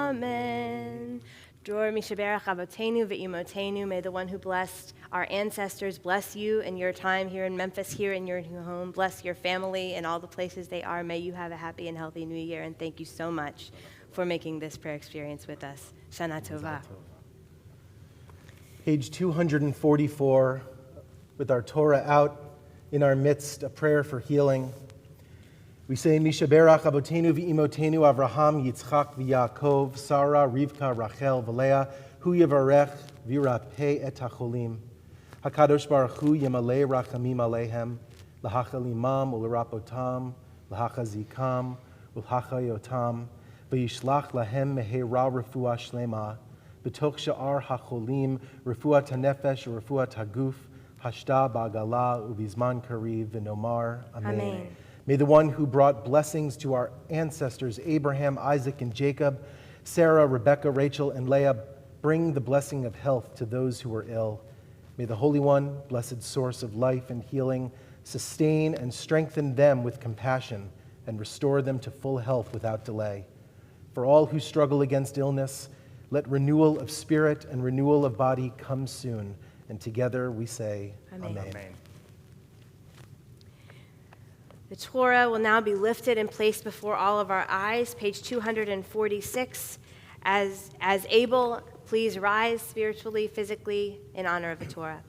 Amen. Dor Mishaberach Avotenu ve'imotenu. May the one who blessed our ancestors bless you in your time here in Memphis, here in your new home. Bless your family and all the places they are. May you have a happy and healthy new year. And thank you so much for making this prayer experience with us. Shana Tova. Page 244, with our Torah out in our midst, a prayer for healing. We say, Mishaberach Abotenu v'imotenu Avraham, Yitzchak v'Yaakov, Sarah, Rivka, Rachel, v'Leah, Hu Yevarech v'Yirapeh et hacholim. HaKadosh Baruch Hu Yemalei Rachamim Aleihem, L'hachalimam u'Lirapotam, L'hachazikam u'L'hachayotam, V'yishlach lahem mehera refuah shlema, B'toch sha'ar hacholim, refuat hanefesh u'refuat haguf, hashta ba'agala u'bizman kariv v'nomar. Amen. May the one who brought blessings to our ancestors, Abraham, Isaac, and Jacob, Sarah, Rebekah, Rachel, and Leah, bring the blessing of health to those who are ill. May the Holy One, blessed source of life and healing, sustain and strengthen them with compassion and restore them to full health without delay. For all who struggle against illness, let renewal of spirit and renewal of body come soon. And together we say, Amen. Amen. The Torah will now be lifted and placed before all of our eyes, page 246. As able, please rise spiritually, physically, in honor of the Torah.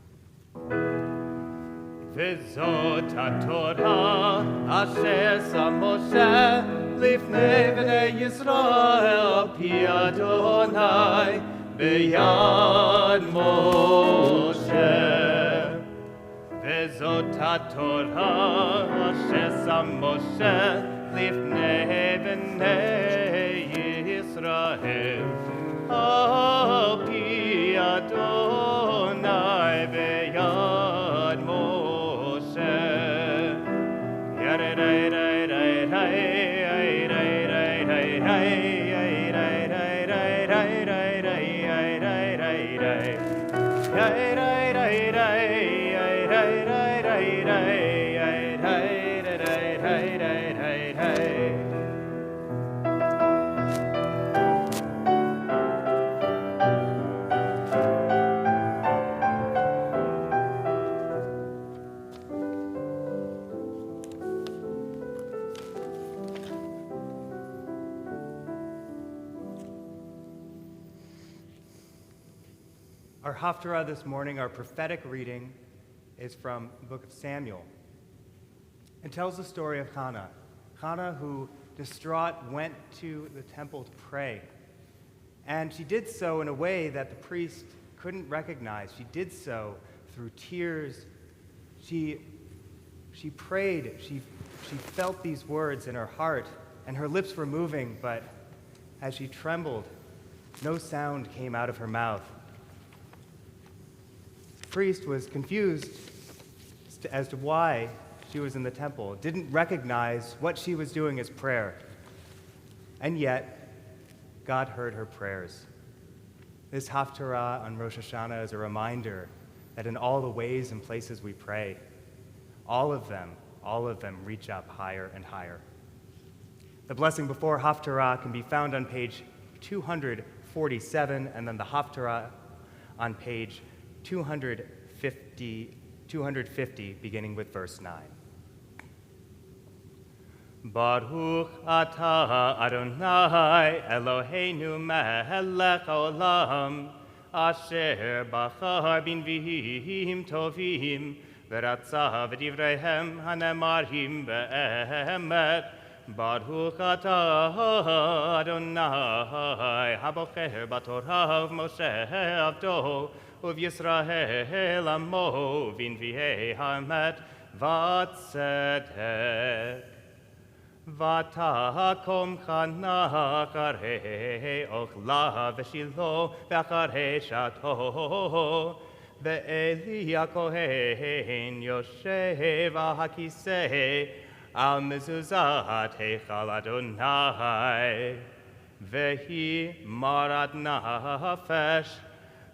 וזאת התורה אשר שם משה לפני בני ישראל פי אדוני ביד משה. וזאת התורה אשר שם משה לפני בני ישראל על פי אדוני ביד משה. Our Haftarah this morning, our prophetic reading, is from the book of Samuel. It tells the story of Hannah. Hannah, who, distraught, went to the temple to pray. And she did so in a way that the priest couldn't recognize. She did so through tears. She prayed. She felt these words in her heart, and her lips were moving, but as she trembled, no sound came out of her mouth. The priest was confused as to why she was in the temple, didn't recognize what she was doing as prayer. And yet, God heard her prayers. This Haftarah on Rosh Hashanah is a reminder that in all the ways and places we pray, all of them reach up higher and higher. The blessing before Haftarah can be found on page 247, and then the Haftarah on page 250, beginning with verse 9. Baruch atah Adonai Eloheinu melech haolam asher bachar b'nviim tovim v'ratzah v'divreihem hanemarim be'emet Baruch atah Adonai, habocher batorav Moshe avdo, uv-Yisrael amo, v'nvi'ei hamet v'tzedek. V'takom chana acharei ochla v'shilo v'acharei shato, ve'eli hakohen yoshev hakiseh al mezuzat heichal Adonai, vehi marat nafesh,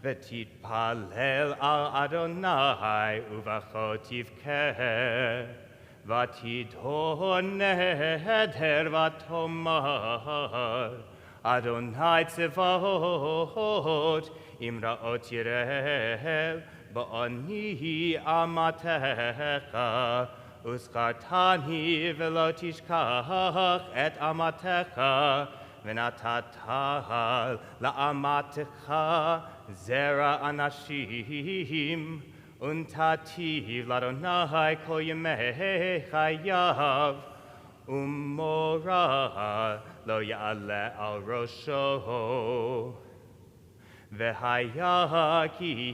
v'titpalel al Adonai uvachot yivkeh, v'tidon neder v'tomar, Adonai tzevot imraot yireh, ba'ani amatecha, Uskatani velo tishkach et amatecha, v'natatal la'amatecha zera anashim, untativ l'Adonai kol yemei chayav, umora lo ya'ale al rosho, v'haya ki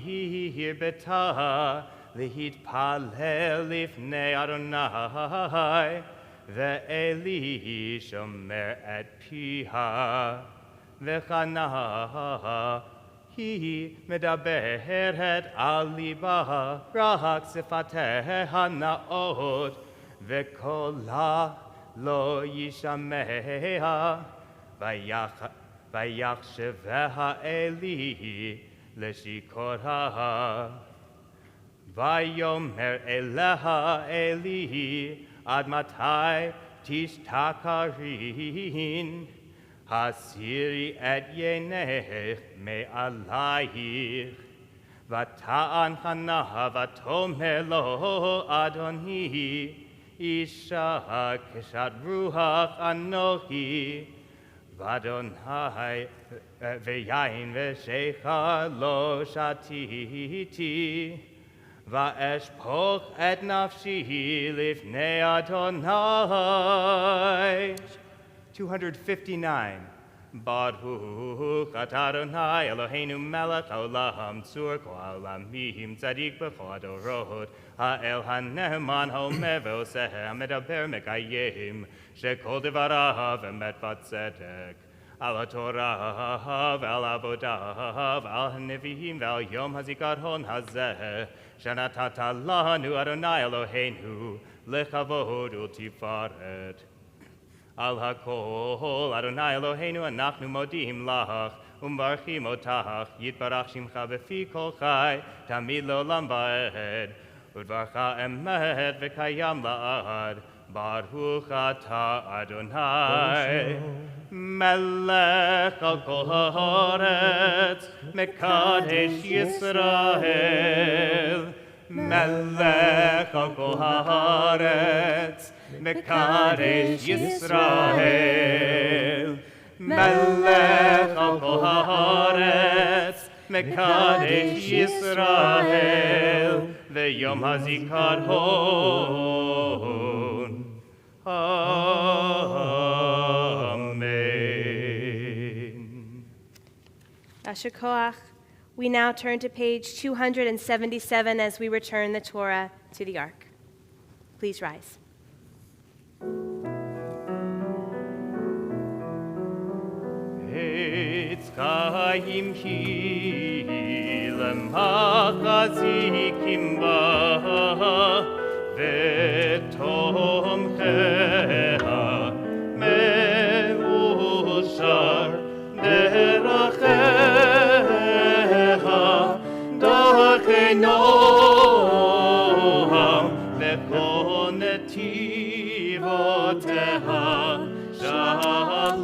hirbeta Lihitpalel lifnei Adonai, ve'eli shomer et piha, ve'chana hi medaberet al liba, rak sifateha naot, ve'kola lo yishameha, vayachsheveha Eli leshikora. Vayomer eleha Eli, ad matai tishtakarin, hasiri et yenech me alayich, vata'an chana vatomer lo Adoni, isha keshat ruach anochi, vadonai ve'yain ve'shecha lo shatiti, Va'eshpoch et nafshi lifnei Adonai. 259. Baruch atah Adonai Eloheinu melech haolam tzur kol ha'olamim tzadik b'chol hadorot ha'el hane'eman ha'omer ve'oseh ha'medaber mekayim shekol devarav emet v'tzedek. Al HaTorah ve'al avodah ve'al ha'nevi'im ve'al yom hazikaron hazeh shenatata lanu Adonai Eloheinu lechavod u'tifaret. Al hakol Adonai Eloheinu anachnu modim lach umbarchim otach yitbarach shimcha befi kol chai tamid le'olam va'ed udvarcha emet v'kayam la'ad Baruch atah Adonai melech al kol haaretz mekadesh Yisrael melech al kol haaretz mekadesh Yisrael melech al kol haaretz mekadesh Yisrael ve'yom hazikaron. Amen. Asher Koach. We now turn to page 277 as we return the Torah to the Ark. Please rise. Etzkayim hi lemachazikim ba ve'tomcheha me'ushar deracheha darchei noam ve'kol netivoteha shalom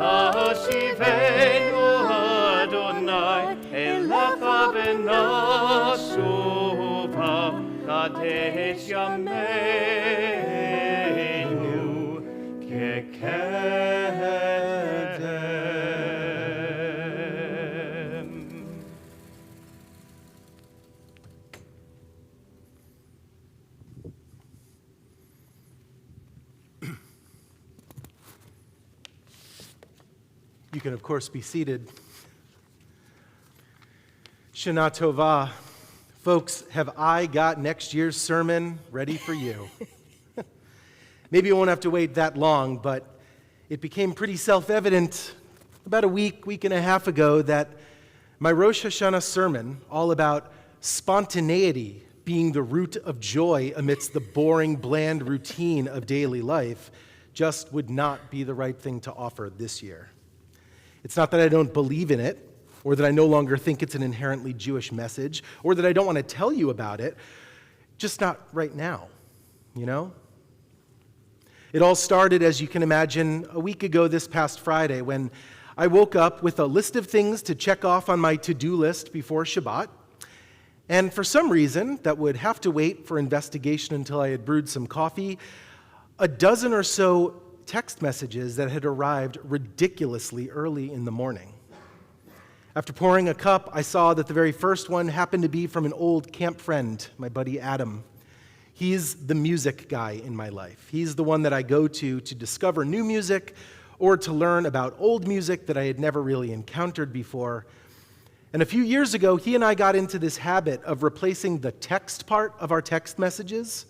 hashivenu Adonai elecha v'nashuva kadesh yameinu kekedem. You can, of course, be seated. Shana Tova. Folks, have I got next year's sermon ready for you? Maybe you won't have to wait that long, but it became pretty self-evident about a week and a half ago that my Rosh Hashanah sermon, all about spontaneity being the root of joy amidst the boring, bland routine of daily life, just would not be the right thing to offer this year. It's not that I don't believe in it, or that I no longer think it's an inherently Jewish message, or that I don't want to tell you about it, just not right now, you know? It all started, as you can imagine, a week ago this past Friday when I woke up with a list of things to check off on my to-do list before Shabbat, and for some reason that would have to wait for investigation until I had brewed some coffee, a dozen or so text messages that had arrived ridiculously early in the morning. After pouring a cup, I saw that the very first one happened to be from an old camp friend, my buddy Adam. He's the music guy in my life. He's the one that I go to discover new music or to learn about old music that I had never really encountered before. And a few years ago, he and I got into this habit of replacing the text part of our text messages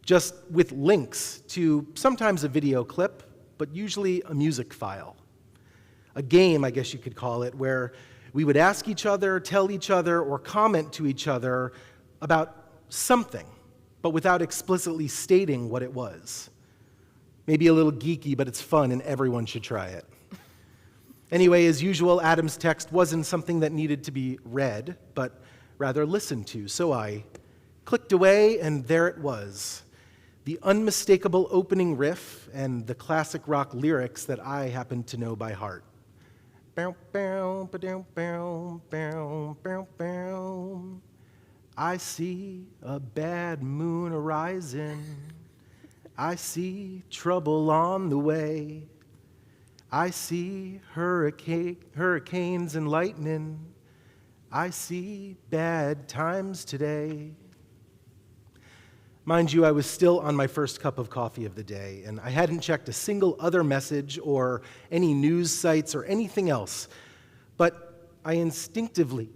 just with links to sometimes a video clip, but usually a music file. A game, I guess you could call it, where we would ask each other, tell each other, or comment to each other about something, but without explicitly stating what it was. Maybe a little geeky, but it's fun and everyone should try it. Anyway, as usual, Adam's text wasn't something that needed to be read, but rather listened to. So I clicked away, and there it was. The unmistakable opening riff and the classic rock lyrics that I happen to know by heart. Bow, bow, ba-dow, bow, bow, bow, bow. I see a bad moon arising. I see trouble on the way. I see hurricanes and lightning. I see bad times today. Mind you, I was still on my first cup of coffee of the day, and I hadn't checked a single other message or any news sites or anything else. But I instinctively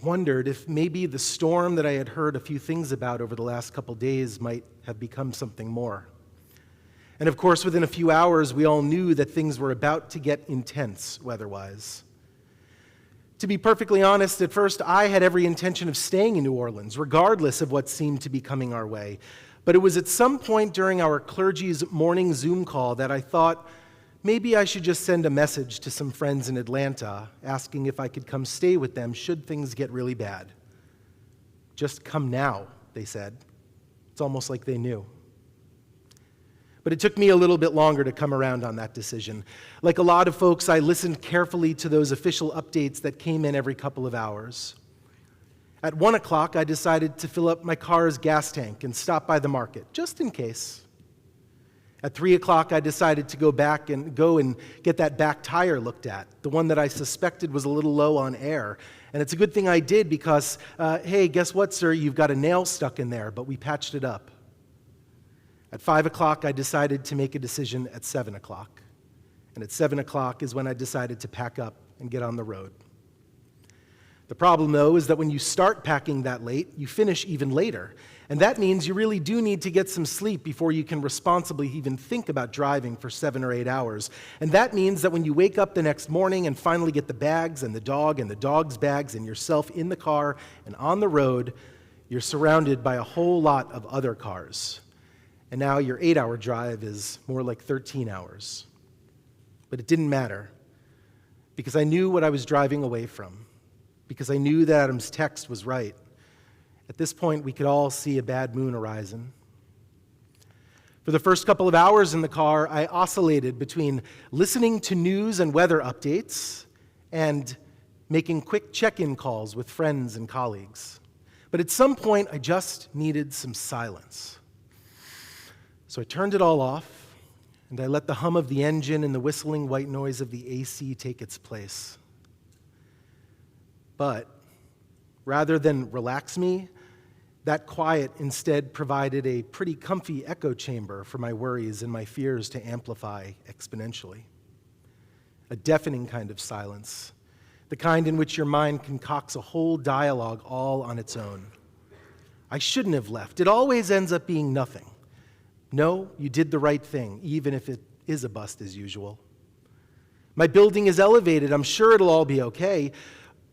wondered if maybe the storm that I had heard a few things about over the last couple days might have become something more. And of course, within a few hours, we all knew that things were about to get intense weather-wise. To be perfectly honest, at first I had every intention of staying in New Orleans, regardless of what seemed to be coming our way. But it was at some point during our clergy's morning Zoom call that I thought maybe I should just send a message to some friends in Atlanta asking if I could come stay with them should things get really bad. Just come now, they said. It's almost like they knew. But it took me a little bit longer to come around on that decision. Like a lot of folks, I listened carefully to those official updates that came in every couple of hours. At 1 o'clock, I decided to fill up my car's gas tank and stop by the market, just in case. At 3 o'clock, I decided to go and get that back tire looked at, the one that I suspected was a little low on air. And it's a good thing I did because, hey, guess what, sir? You've got a nail stuck in there, but we patched it up. At 5 o'clock, I decided to make a decision at 7 o'clock. And at 7 o'clock is when I decided to pack up and get on the road. The problem, though, is that when you start packing that late, you finish even later. And that means you really do need to get some sleep before you can responsibly even think about driving for 7 or 8 hours. And that means that when you wake up the next morning and finally get the bags and the dog's bags and yourself in the car and on the road, you're surrounded by a whole lot of other cars. And now your 8-hour drive is more like 13 hours. But it didn't matter, because I knew what I was driving away from, because I knew that Adam's text was right. At this point, we could all see a bad moon horizon. For the first couple of hours in the car, I oscillated between listening to news and weather updates and making quick check-in calls with friends and colleagues. But at some point, I just needed some silence. So I turned it all off, and I let the hum of the engine and the whistling white noise of the AC take its place. But rather than relax me, that quiet instead provided a pretty comfy echo chamber for my worries and my fears to amplify exponentially. a deafening kind of silence, the kind in which your mind concocts a whole dialogue all on its own. I shouldn't have left. It always ends up being nothing. No, you did the right thing, even if it is a bust as usual. My building is elevated. I'm sure it'll all be okay.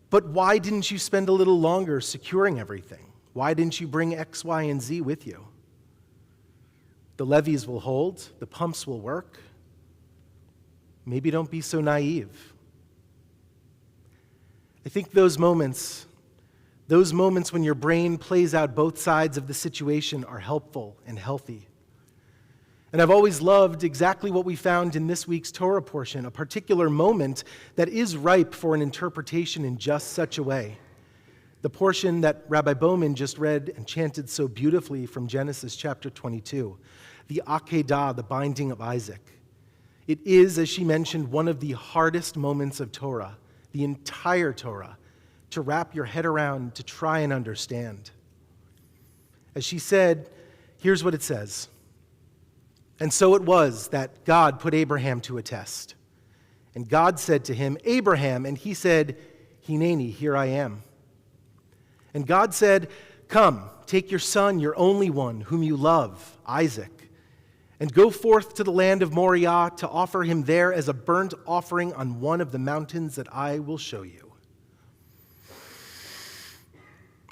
But why didn't you spend a little longer securing everything? Why didn't you bring X, Y, and Z with you? The levees will hold. The pumps will work. Maybe don't be so naive. I think those moments when your brain plays out both sides of the situation are helpful and healthy. And I've always loved exactly what we found in this week's Torah portion, a particular moment that is ripe for an interpretation in just such a way. The portion that Rabbi Bauman just read and chanted so beautifully from Genesis chapter 22, the Akedah, the binding of Isaac. It is, as she mentioned, one of the hardest moments of Torah, the entire Torah, to wrap your head around, to try and understand. As she said, here's what it says. And so it was that God put Abraham to a test. And God said to him, Abraham, and he said, Hineni, here I am. And God said, come, take your son, your only one, whom you love, Isaac, and go forth to the land of Moriah to offer him there as a burnt offering on one of the mountains that I will show you.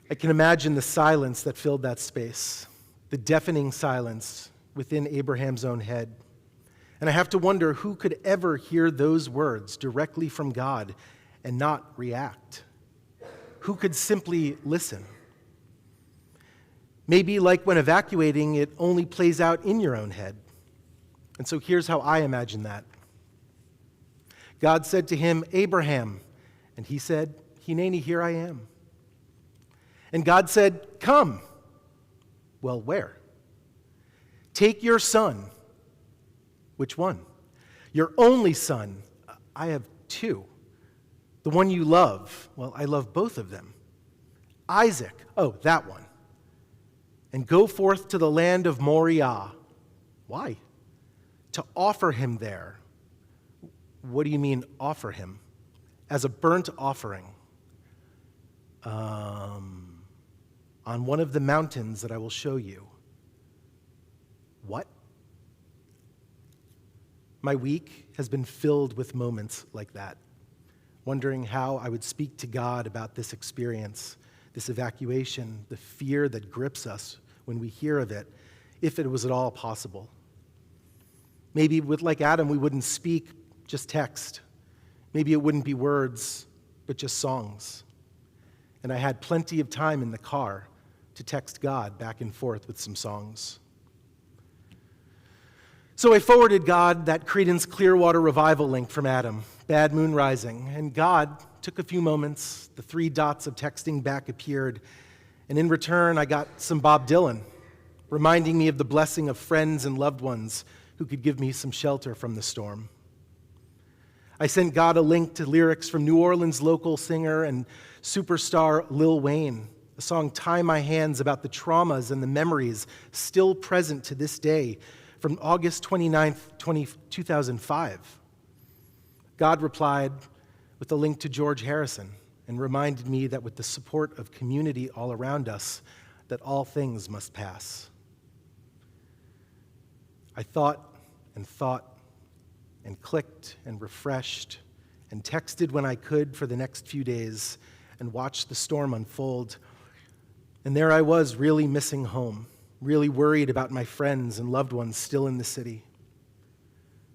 I can imagine the silence that filled that space, the deafening silence within Abraham's own head. And I have to wonder who could ever hear those words directly from God and not react? Who could simply listen? Maybe like when evacuating, it only plays out in your own head. And so here's how I imagine that. God said to him, Abraham, and he said, Hineni, here I am. And God said, come. Well, where? Take your son. Which one? Your only son. I have two. The one you love. Well, I love both of them. Isaac. Oh, that one. And go forth to the land of Moriah. Why? To offer him there. What do you mean, offer him? As a burnt offering. On one of the mountains that I will show you. What? My week has been filled with moments like that, wondering how I would speak to God about this experience, this evacuation, the fear that grips us when we hear of it, if it was at all possible. Maybe like Adam, we wouldn't speak, just text. Maybe it wouldn't be words, but just songs. And I had plenty of time in the car to text God back and forth with some songs. So I forwarded God that Creedence Clearwater Revival link from Adam, Bad Moon Rising, and God took a few moments. The 3 dots of texting back appeared, and in return, I got some Bob Dylan, reminding me of the blessing of friends and loved ones who could give me some shelter from the storm. I sent God a link to lyrics from New Orleans local singer and superstar Lil Wayne, the song Tie My Hands about the traumas and the memories still present to this day from August 29th, 2005. God replied with a link to George Harrison and reminded me that with the support of community all around us, that all things must pass. I thought and clicked and refreshed and texted when I could for the next few days and watched the storm unfold. And there I was, really missing home, really worried about my friends and loved ones still in the city.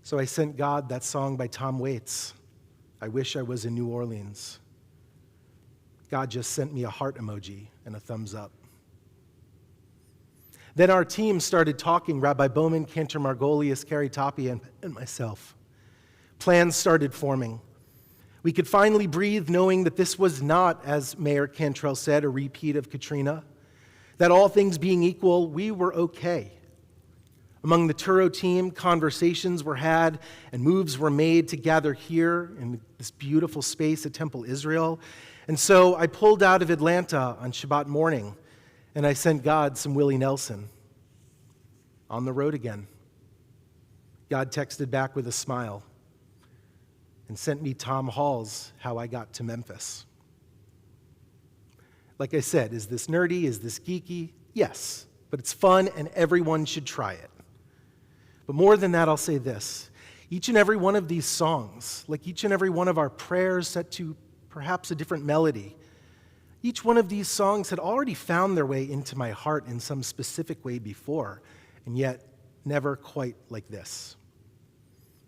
So I sent God that song by Tom Waits, I Wish I Was in New Orleans. God just sent me a heart emoji and a thumbs up. Then our team started talking, Rabbi Bauman, Cantor Margolius, Carrie Tapia, and myself. Plans started forming. We could finally breathe knowing that this was not, as Mayor Cantrell said, a repeat of Katrina, that all things being equal, we were okay. Among the Touro team, conversations were had and moves were made to gather here in this beautiful space at Temple Israel. And so I pulled out of Atlanta on Shabbat morning and I sent God some Willie Nelson. On the road again. God texted back with a smile. and sent me Tom Hall's How I Got to Memphis. Like I said, is this nerdy? Is this geeky? Yes, but it's fun and everyone should try it. But more than that, I'll say this. Each and every one of these songs, like each and every one of our prayers set to perhaps a different melody, each one of these songs had already found their way into my heart in some specific way before, and yet never quite like this.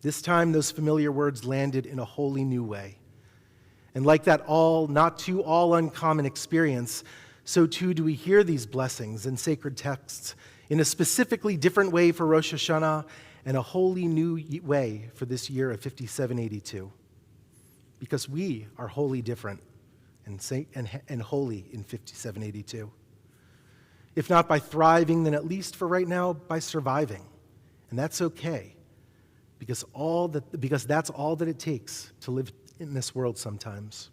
This time, those familiar words landed in a wholly new way. And like that not too all uncommon experience, so too do we hear these blessings and sacred texts in a specifically different way for Rosh Hashanah and a wholly new way for this year of 5782. Because we are wholly different and holy in 5782. If not by thriving, then at least for right now, by surviving. And that's okay, because that's all that it takes to live in this world sometimes.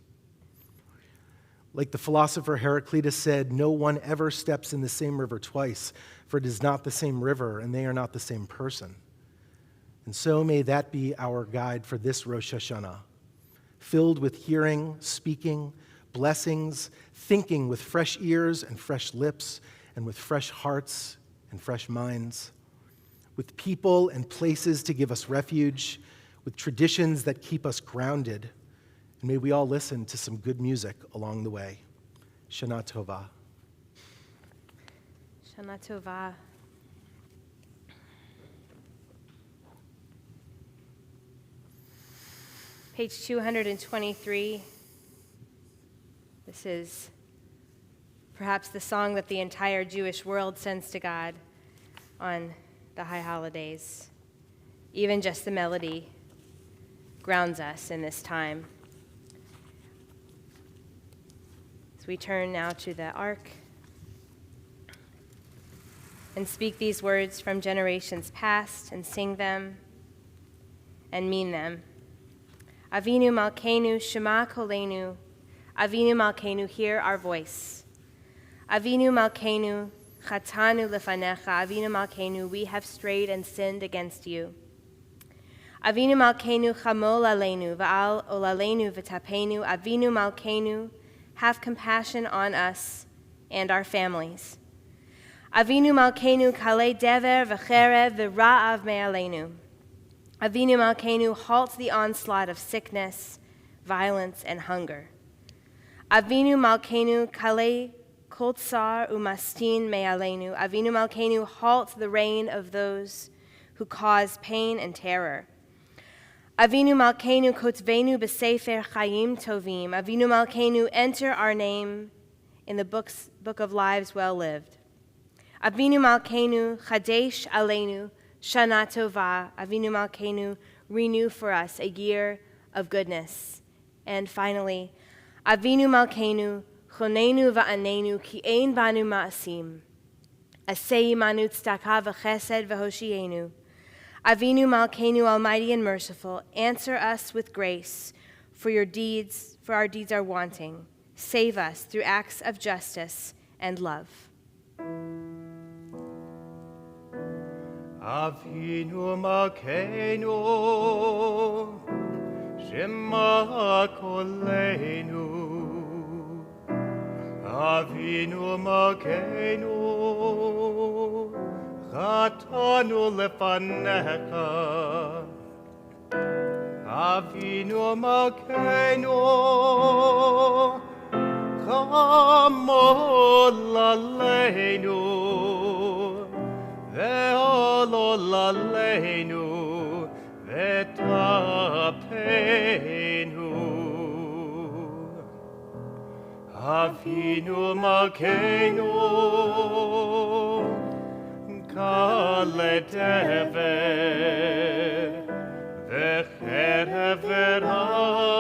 Like the philosopher Heraclitus said, no one ever steps in the same river twice, for it is not the same river, and they are not the same person. And so may that be our guide for this Rosh Hashanah, filled with hearing, speaking, blessings, thinking with fresh ears and fresh lips, and with fresh hearts and fresh minds, with people and places to give us refuge, with traditions that keep us grounded. And may we all listen to some good music along the way. Shana Tova. Shana Tova. Page 223. This is perhaps the song that the entire Jewish world sends to God on the high holidays. Even just the melody grounds us in this time. So we turn now to the ark and speak these words from generations past and sing them and mean them. Avinu Malkeinu Shema Kolenu. Avinu Malkeinu, hear our voice. Avinu Malkeinu Chatanu Lefanecha. Avinu Malkeinu, we have strayed and sinned against you. Avinu Malkeinu Chamol Aleinu Va'al Olalenu V'tapenu. Avinu Malkeinu, have compassion on us and our families. Avinu Malkeinu Kalei Dever V'cherev V'ra'av Me'aleinu. Avinu Malkeinu, halt the onslaught of sickness, violence, and hunger. Avinu Malkeinu Kalei Kol Tsar Umastin Me'aleinu. Avinu Malkeinu, halt the reign of those who cause pain and terror. Avinu Malkeinu Kotvenu B'Sefer Chayim Tovim. Avinu Malkeinu, enter our name in the book of lives well lived. Avinu Malkeinu Chadesh Aleinu Shana Tova. Avinu Malkeinu, renew for us a year of goodness. And finally, Avinu Malkeinu Chonenu Va'anenu Ki Ein Banu Ma'asim. Asei Manu Tzedakah V'Chesed V'Hoshienu. Avinu Malkeinu, almighty and merciful, answer us with grace, for our deeds are wanting. Save us through acts of justice and love. Avinu Malkeinu, Shema Kolenu. Avinu Malkeinu, Chatanu Lefanecha. Avinu Malkeinu, Chamol Aleinu. Ve'olol aleinu, ve'tapenu. Avinu Malkeinu, kale dever, ve'cherev v'rav,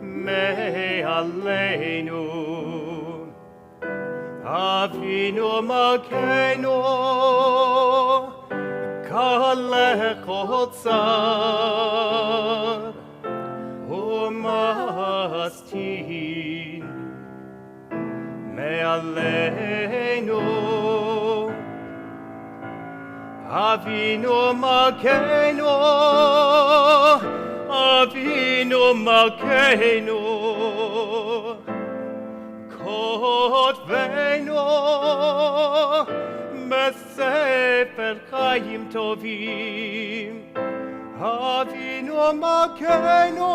me'aleinu. Avinu Malkeinu, Kalech Otzar, Umastin, Me'aleinu. Avinu Malkeinu, Avinu Malkeinu, Kotvenu, Besefer Chaim Tovim, Avinu Malkeinu,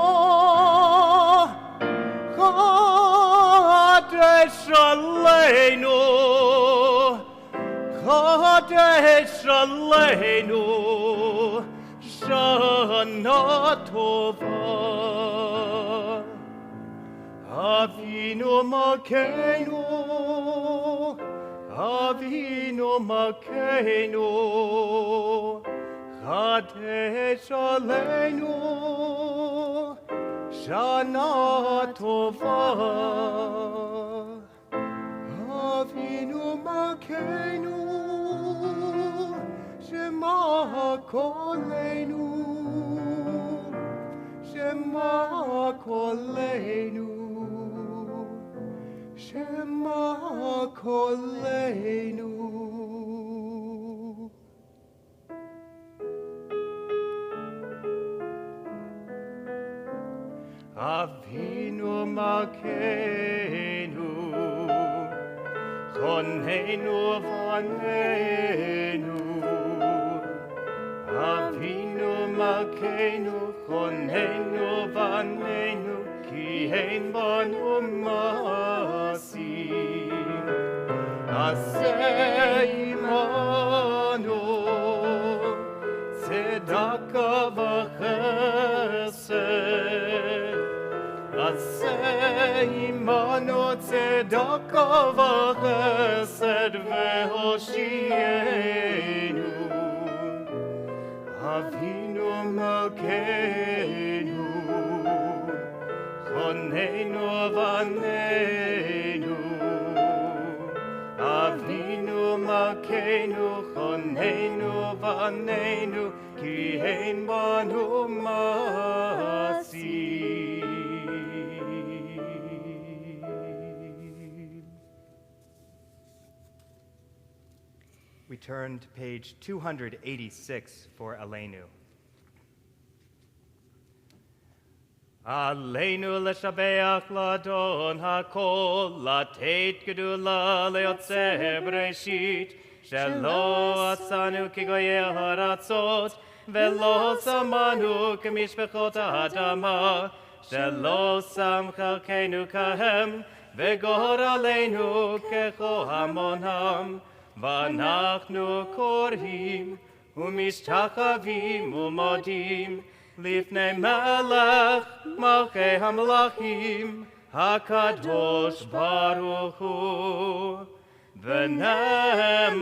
Chodesh Aleinu, Chodesh Aleinu, Shana Tova. Avinu Malkeinu, Avinu Malkeinu, Chodesh Aleinu, Shana Tova. Avinu Malkeinu, Shema Koleinu, Shema Koleinu, Shema Koleinu. Avinu Malkeinu, Choneinu Vaneinu, Avinu Malkeinu, Choneinu Vaneinu, Ki Ein Banu Masim, Aseh Imanu, Tzedaka v'chesed, Aseh Imanu, Tzedaka v'chesed v'hoshienu, Avinu Malkeinu, Choneinu Vaneinu, Avinu Malkeinu, Choneinu Vaneinu, Ki Ein Banu Masim. We turn to page 286 for Aleinu. Aleinu leshabeach ladon hakol, latet gedula leotze breshit, shelo asanu kigoye haratzot, velo samanu kemishpechot ha'adama, shelo sam chalkeinu kahem, vegor aleinu kecho hamonam, vanachnu korhim, umishchachavim umodim, Lifnei Melech, Malchei HaMelachim, HaKadosh Baruch Hu. V'nemar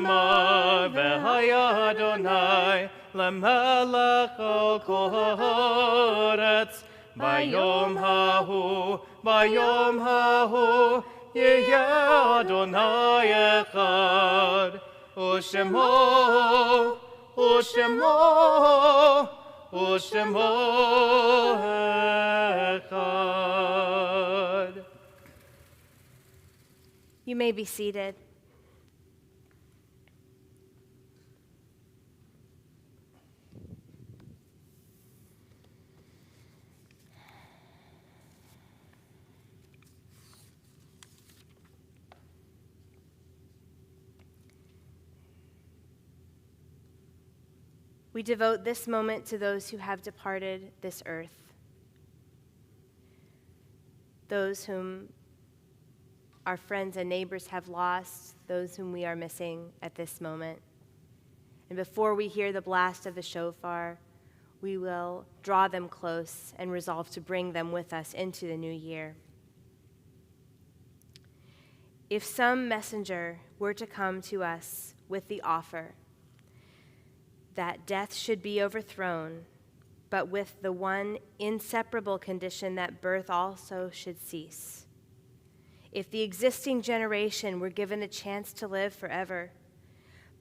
v'haya Adonai, Lemelech al kol haaretz, Bayom hahu, Yeh Adonai echad, Ushemo, Ushemo echad. You may be seated. We devote this moment to those who have departed this earth, those whom our friends and neighbors have lost, those whom we are missing at this moment. And before we hear the blast of the shofar, we will draw them close and resolve to bring them with us into the new year. If some messenger were to come to us with the offer that death should be overthrown, but with the one inseparable condition that birth also should cease. If the existing generation were given the chance to live forever,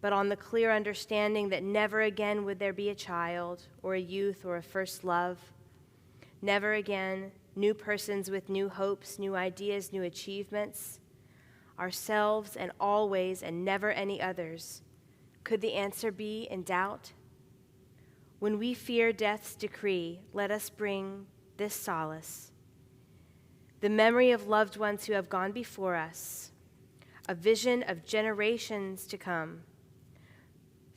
but on the clear understanding that never again would there be a child or a youth or a first love, never again new persons with new hopes, new ideas, new achievements, ourselves and always and never any others, Could the answer be in doubt? When we fear death's decree, let us bring this solace: the memory of loved ones who have gone before us, a vision of generations to come,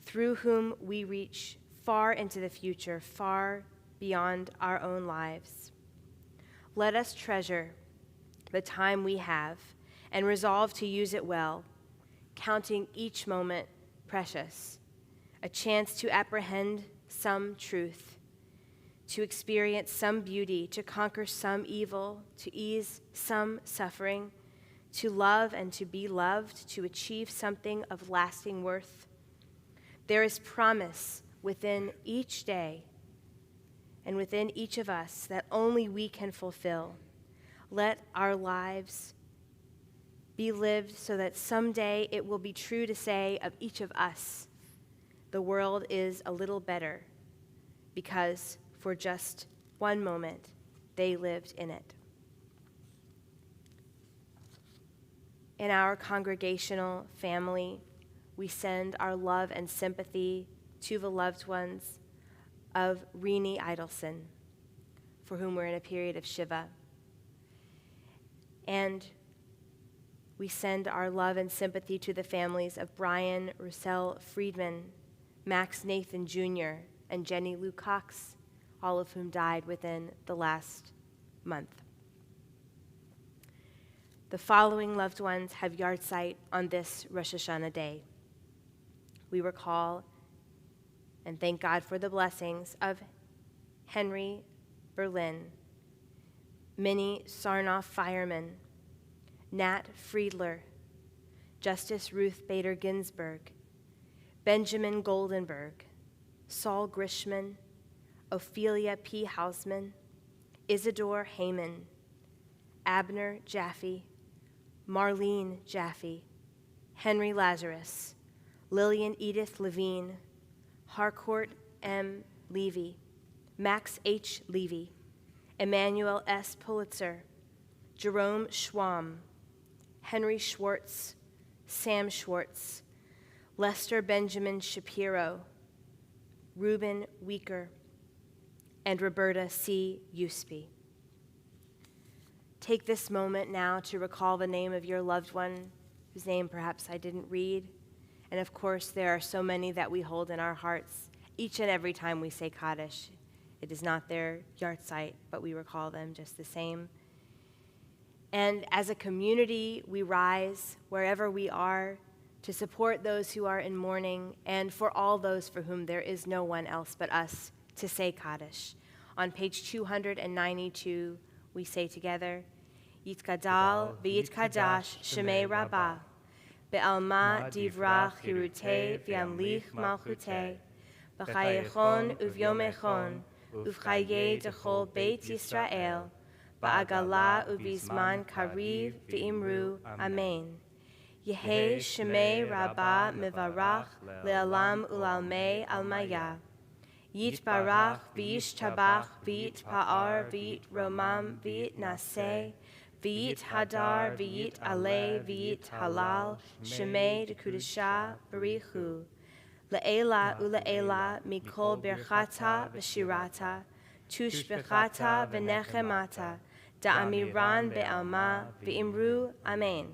through whom we reach far into the future, far beyond our own lives. Let us treasure the time we have and resolve to use it well, counting each moment precious, a chance to apprehend some truth, to experience some beauty, to conquer some evil, to ease some suffering, to love and to be loved, to achieve something of lasting worth. There is promise within each day and within each of us that only we can fulfill. Let our lives be lived so that someday it will be true to say of each of us, the world is a little better because for just one moment they lived in it. In our congregational family, we send our love and sympathy to the loved ones of Rini Idelson, for whom we're in a period of Shiva. And we send our love and sympathy to the families of Brian Russell Friedman, Max Nathan Jr., and Jenny Lou Cox, all of whom died within the last month. The following loved ones have yahrzeit on this Rosh Hashanah day. We recall and thank God for the blessings of Henry Berlin, Minnie Sarnoff Fireman, Nat Friedler, Justice Ruth Bader Ginsburg, Benjamin Goldenberg, Saul Grishman, Ophelia P. Hausman, Isidore Heyman, Abner Jaffe, Marlene Jaffe, Henry Lazarus, Lillian Edith Levine, Harcourt M. Levy, Max H. Levy, Emmanuel S. Pulitzer, Jerome Schwamm, Henry Schwartz, Sam Schwartz, Lester Benjamin Shapiro, Reuben Weaker, and Roberta C. Usby. Take this moment now to recall the name of your loved one, whose name perhaps I didn't read. And of course, there are so many that we hold in our hearts each and every time we say Kaddish. It is not their yahrzeit, but we recall them just the same. And as a community, we rise wherever we are to support those who are in mourning and for all those for whom there is no one else but us to say Kaddish. On page 292, we say together, Yitkadal v'yitkadash shemei rabbah, be'alma divrach hirutei v'yamlich malchutei, b'chayechon uvyomechon, uvchaye dechol beit Yisrael, ba'agala ubizman kariv v'imru, amen. Yehei shemei rabbah mevarach le'alam ulalmei almaya. Yitbarach v'yishtabach v'yitpa'ar v'yitromam v'yitnaseh v'yithadar v'yitaleh v'yithalal shemei dekudesha barichu le'ela ule'ela mikol birchata v'shirata tushbechata v'nechemata da'amiran be'alma v'imru amen.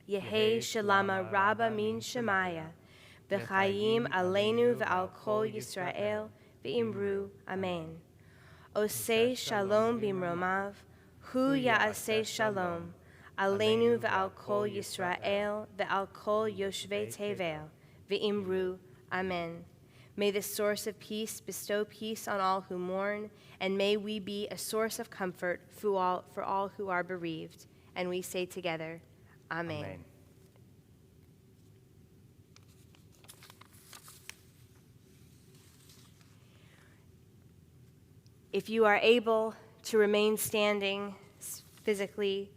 Yehei shalama rabba min shemaya v'chayim aleinu v'al kol Yisrael v'imru amen. Osei shalom bimromav, hu ya'aseh shalom, aleinu v'al kol Yisrael v'al kol yoshvei tevel v'imru amen. May the source of peace bestow peace on all who mourn, and may we be a source of comfort for all who are bereaved. And we say together, amen. Amen. If you are able to remain standing physically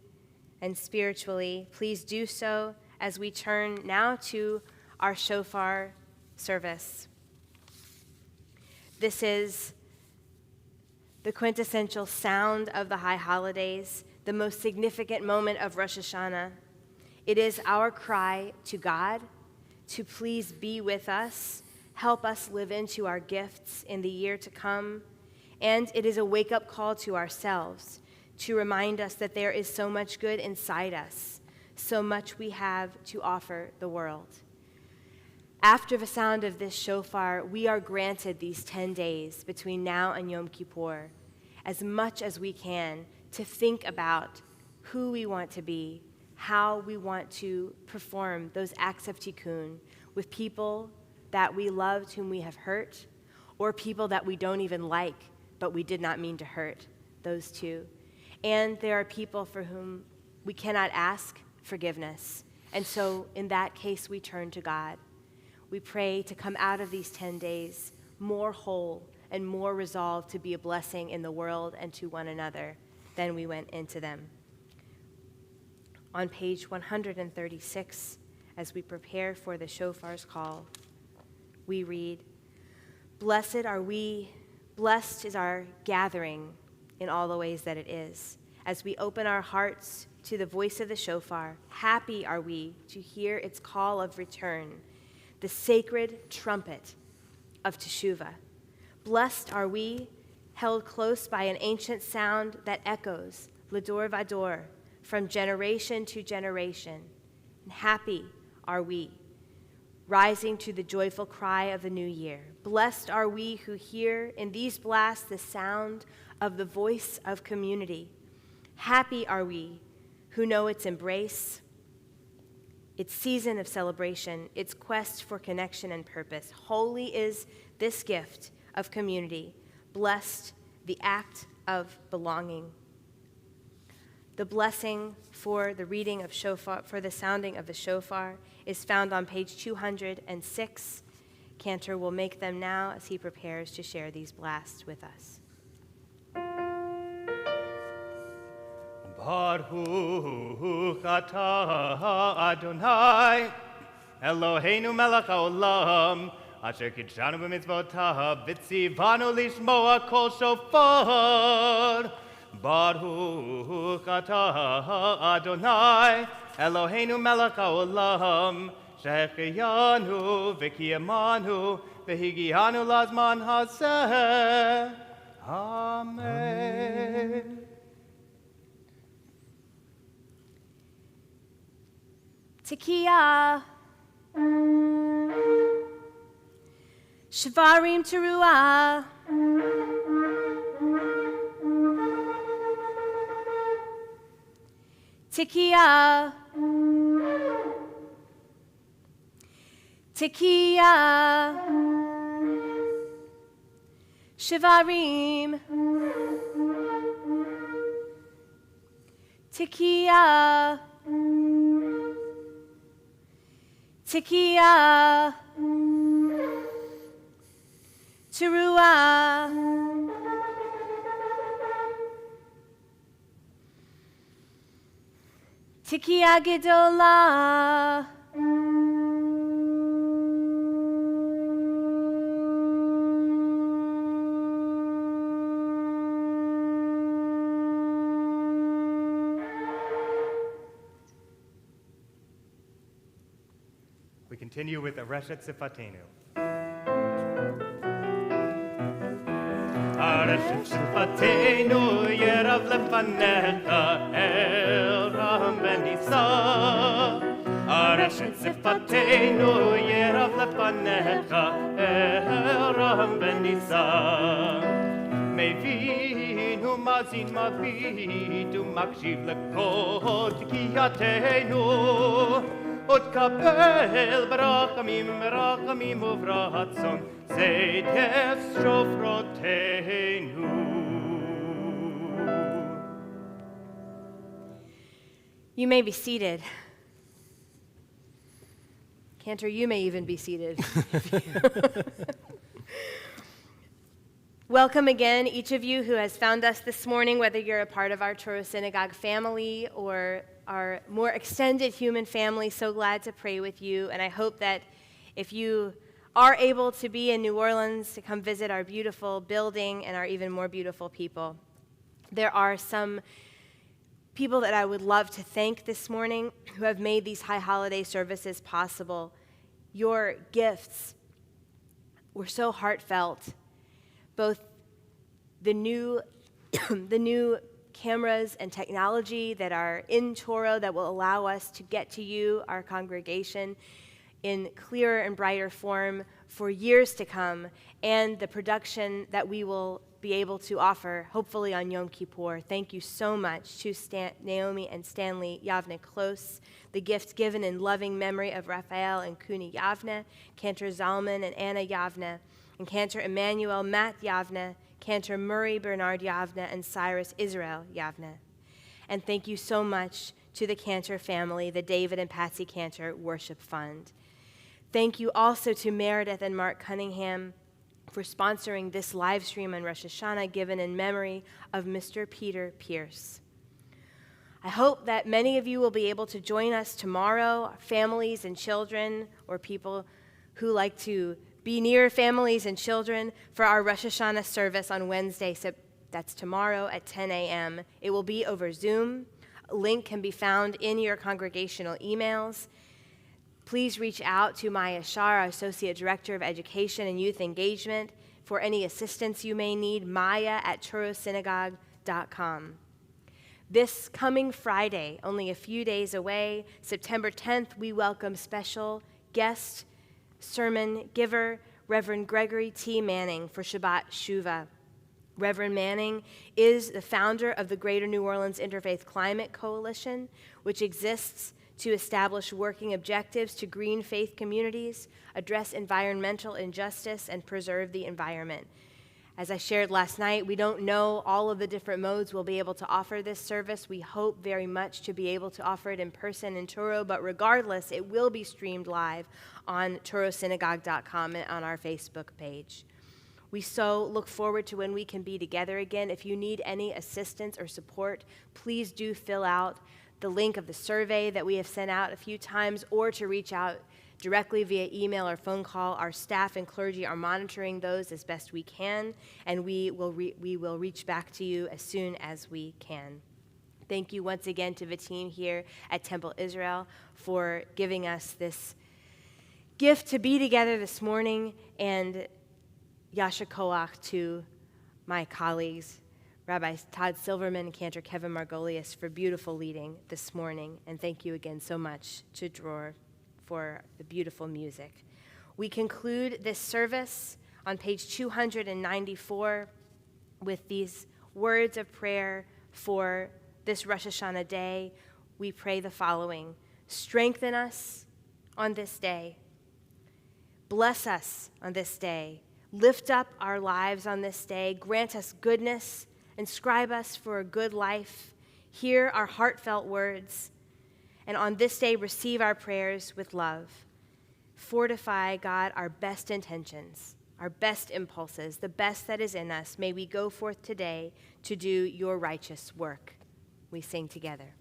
and spiritually, please do so as we turn now to our shofar service. This is the quintessential sound of the high holidays, the most significant moment of Rosh Hashanah. It is our cry to God, to please be with us, help us live into our gifts in the year to come. And it is a wake-up call to ourselves to remind us that there is so much good inside us, so much we have to offer the world. After the sound of this shofar, we are granted these 10 days between now and Yom Kippur, as much as we can, to think about who we want to be, how we want to perform those acts of tikkun with people that we loved whom we have hurt, or people that we don't even like, but we did not mean to hurt, those two. And there are people for whom we cannot ask forgiveness. And so in that case, we turn to God. We pray to come out of these 10 days more whole and more resolved to be a blessing in the world and to one another than we went into them. On page 136, as we prepare for the shofar's call, we read, "Blessed are we, blessed is our gathering in all the ways that it is. As we open our hearts to the voice of the shofar, happy are we to hear its call of return, the sacred trumpet of teshuvah. Blessed are we, held close by an ancient sound that echoes, l'dor vador, from generation to generation. And happy are we, rising to the joyful cry of the new year. Blessed are we who hear in these blasts the sound of the voice of community. Happy are we who know its embrace, its season of celebration, its quest for connection and purpose. Holy is this gift of community. Blessed the act of belonging." The blessing for the reading of shofar, for the sounding of the shofar, is found on page 206. Cantor will make them now as he prepares to share these blasts with us. Baruch atah Adonai, Eloheinu melech haolam, asher kidshanu b'mitzvotav, v'tzivanu lishmoa kol shofar. Baruch atah Adonai, Eloheinu melech haolam, shehecheyanu v'kiyamanu, v'higianu lazman hazeh. Amen. Tekiah, Shvarim Teruah, Tekiah, Tekiah, Shvarim, Tekiah, Tekiah, Teruah, Tekiah Gedolah, We continue with the Reshet Sifatenu. Reshet Sifatenu yerav lefanecha el ram benisa. Reshet Sifatenu yerav lefanecha el ram benisa. Mevinu mazin mavidu makshiv lekol tikiyatenu. Otkapel brachamim brachamim uvratzon zeites shofrotenu. You may be seated. Cantor, you may even be seated. Welcome again, each of you who has found us this morning, whether you're a part of our Touro Synagogue family or our more extended human family. So glad to pray with you, and I hope that if you are able to be in New Orleans, to come visit our beautiful building and our even more beautiful people. There are some people that I would love to thank this morning who have made these high holiday services possible. Your gifts were so heartfelt. Both the new cameras and technology that are in Touro that will allow us to get to you, our congregation, in clearer and brighter form for years to come, and the production that we will be able to offer, hopefully on Yom Kippur. Thank you so much to Naomi and Stanley Yavne Close, the gift given in loving memory of Raphael and Kuni Yavne, Cantor Zalman and Anna Yavne, and Cantor Emmanuel Matt Yavne, Cantor Murray Bernard Yavne, and Cyrus Israel Yavne. And thank you so much to the Cantor family, the David and Patsy Cantor Worship Fund. Thank you also to Meredith and Mark Cunningham for sponsoring this live stream on Rosh Hashanah given in memory of Mr. Peter Pierce. I hope that many of you will be able to join us tomorrow, families and children, or people who like to be near families and children, for our Rosh Hashanah service on Wednesday. So that's tomorrow at 10 a.m. It will be over Zoom. A link can be found in your congregational emails. Please reach out to Maya Shar, Associate Director of Education and Youth Engagement, for any assistance you may need, maya@tourosynagogue.com. This coming Friday, only a few days away, September 10th, we welcome special guest sermon giver, Reverend Gregory T. Manning, for Shabbat Shuvah. Reverend Manning is the founder of the Greater New Orleans Interfaith Climate Coalition, which exists to establish working objectives to green faith communities, address environmental injustice, and preserve the environment. As I shared last night, we don't know all of the different modes we'll be able to offer this service. We hope very much to be able to offer it in person in Touro, but regardless, it will be streamed live on tourosynagogue.com and on our Facebook page. We so look forward to when we can be together again. If you need any assistance or support, please do fill out the link of the survey that we have sent out a few times, or to reach out directly via email or phone call. Our staff and clergy are monitoring those as best we can, and we will reach back to you as soon as we can. Thank you once again to the team here at Temple Israel for giving us this gift to be together this morning, and Yasher Koach to my colleagues, Rabbi Todd Silverman and Cantor Kevin Margolius, for beautiful leading this morning. And thank you again so much to Dror for the beautiful music. We conclude this service on page 294 with these words of prayer for this Rosh Hashanah day. We pray the following: strengthen us on this day. Bless us on this day. Lift up our lives on this day. Grant us goodness. Inscribe us for a good life. Hear our heartfelt words. And on this day, receive our prayers with love. Fortify, God, our best intentions, our best impulses, the best that is in us. May we go forth today to do your righteous work. We sing together.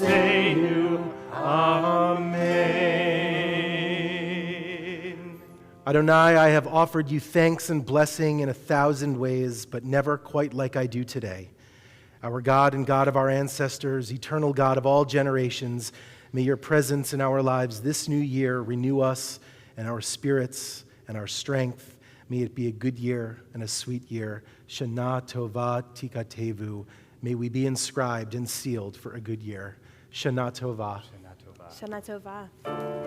Eloseinu. Amen. Adonai, I have offered you thanks and blessing in 1,000 ways, but never quite like I do today. Our God and God of our ancestors, eternal God of all generations, may your presence in our lives this new year renew us and our spirits and our strength. May it be a good year and a sweet year. Shana Tova Tikatevu. May we be inscribed and sealed for a good year. Shana Tova. Shana Tova.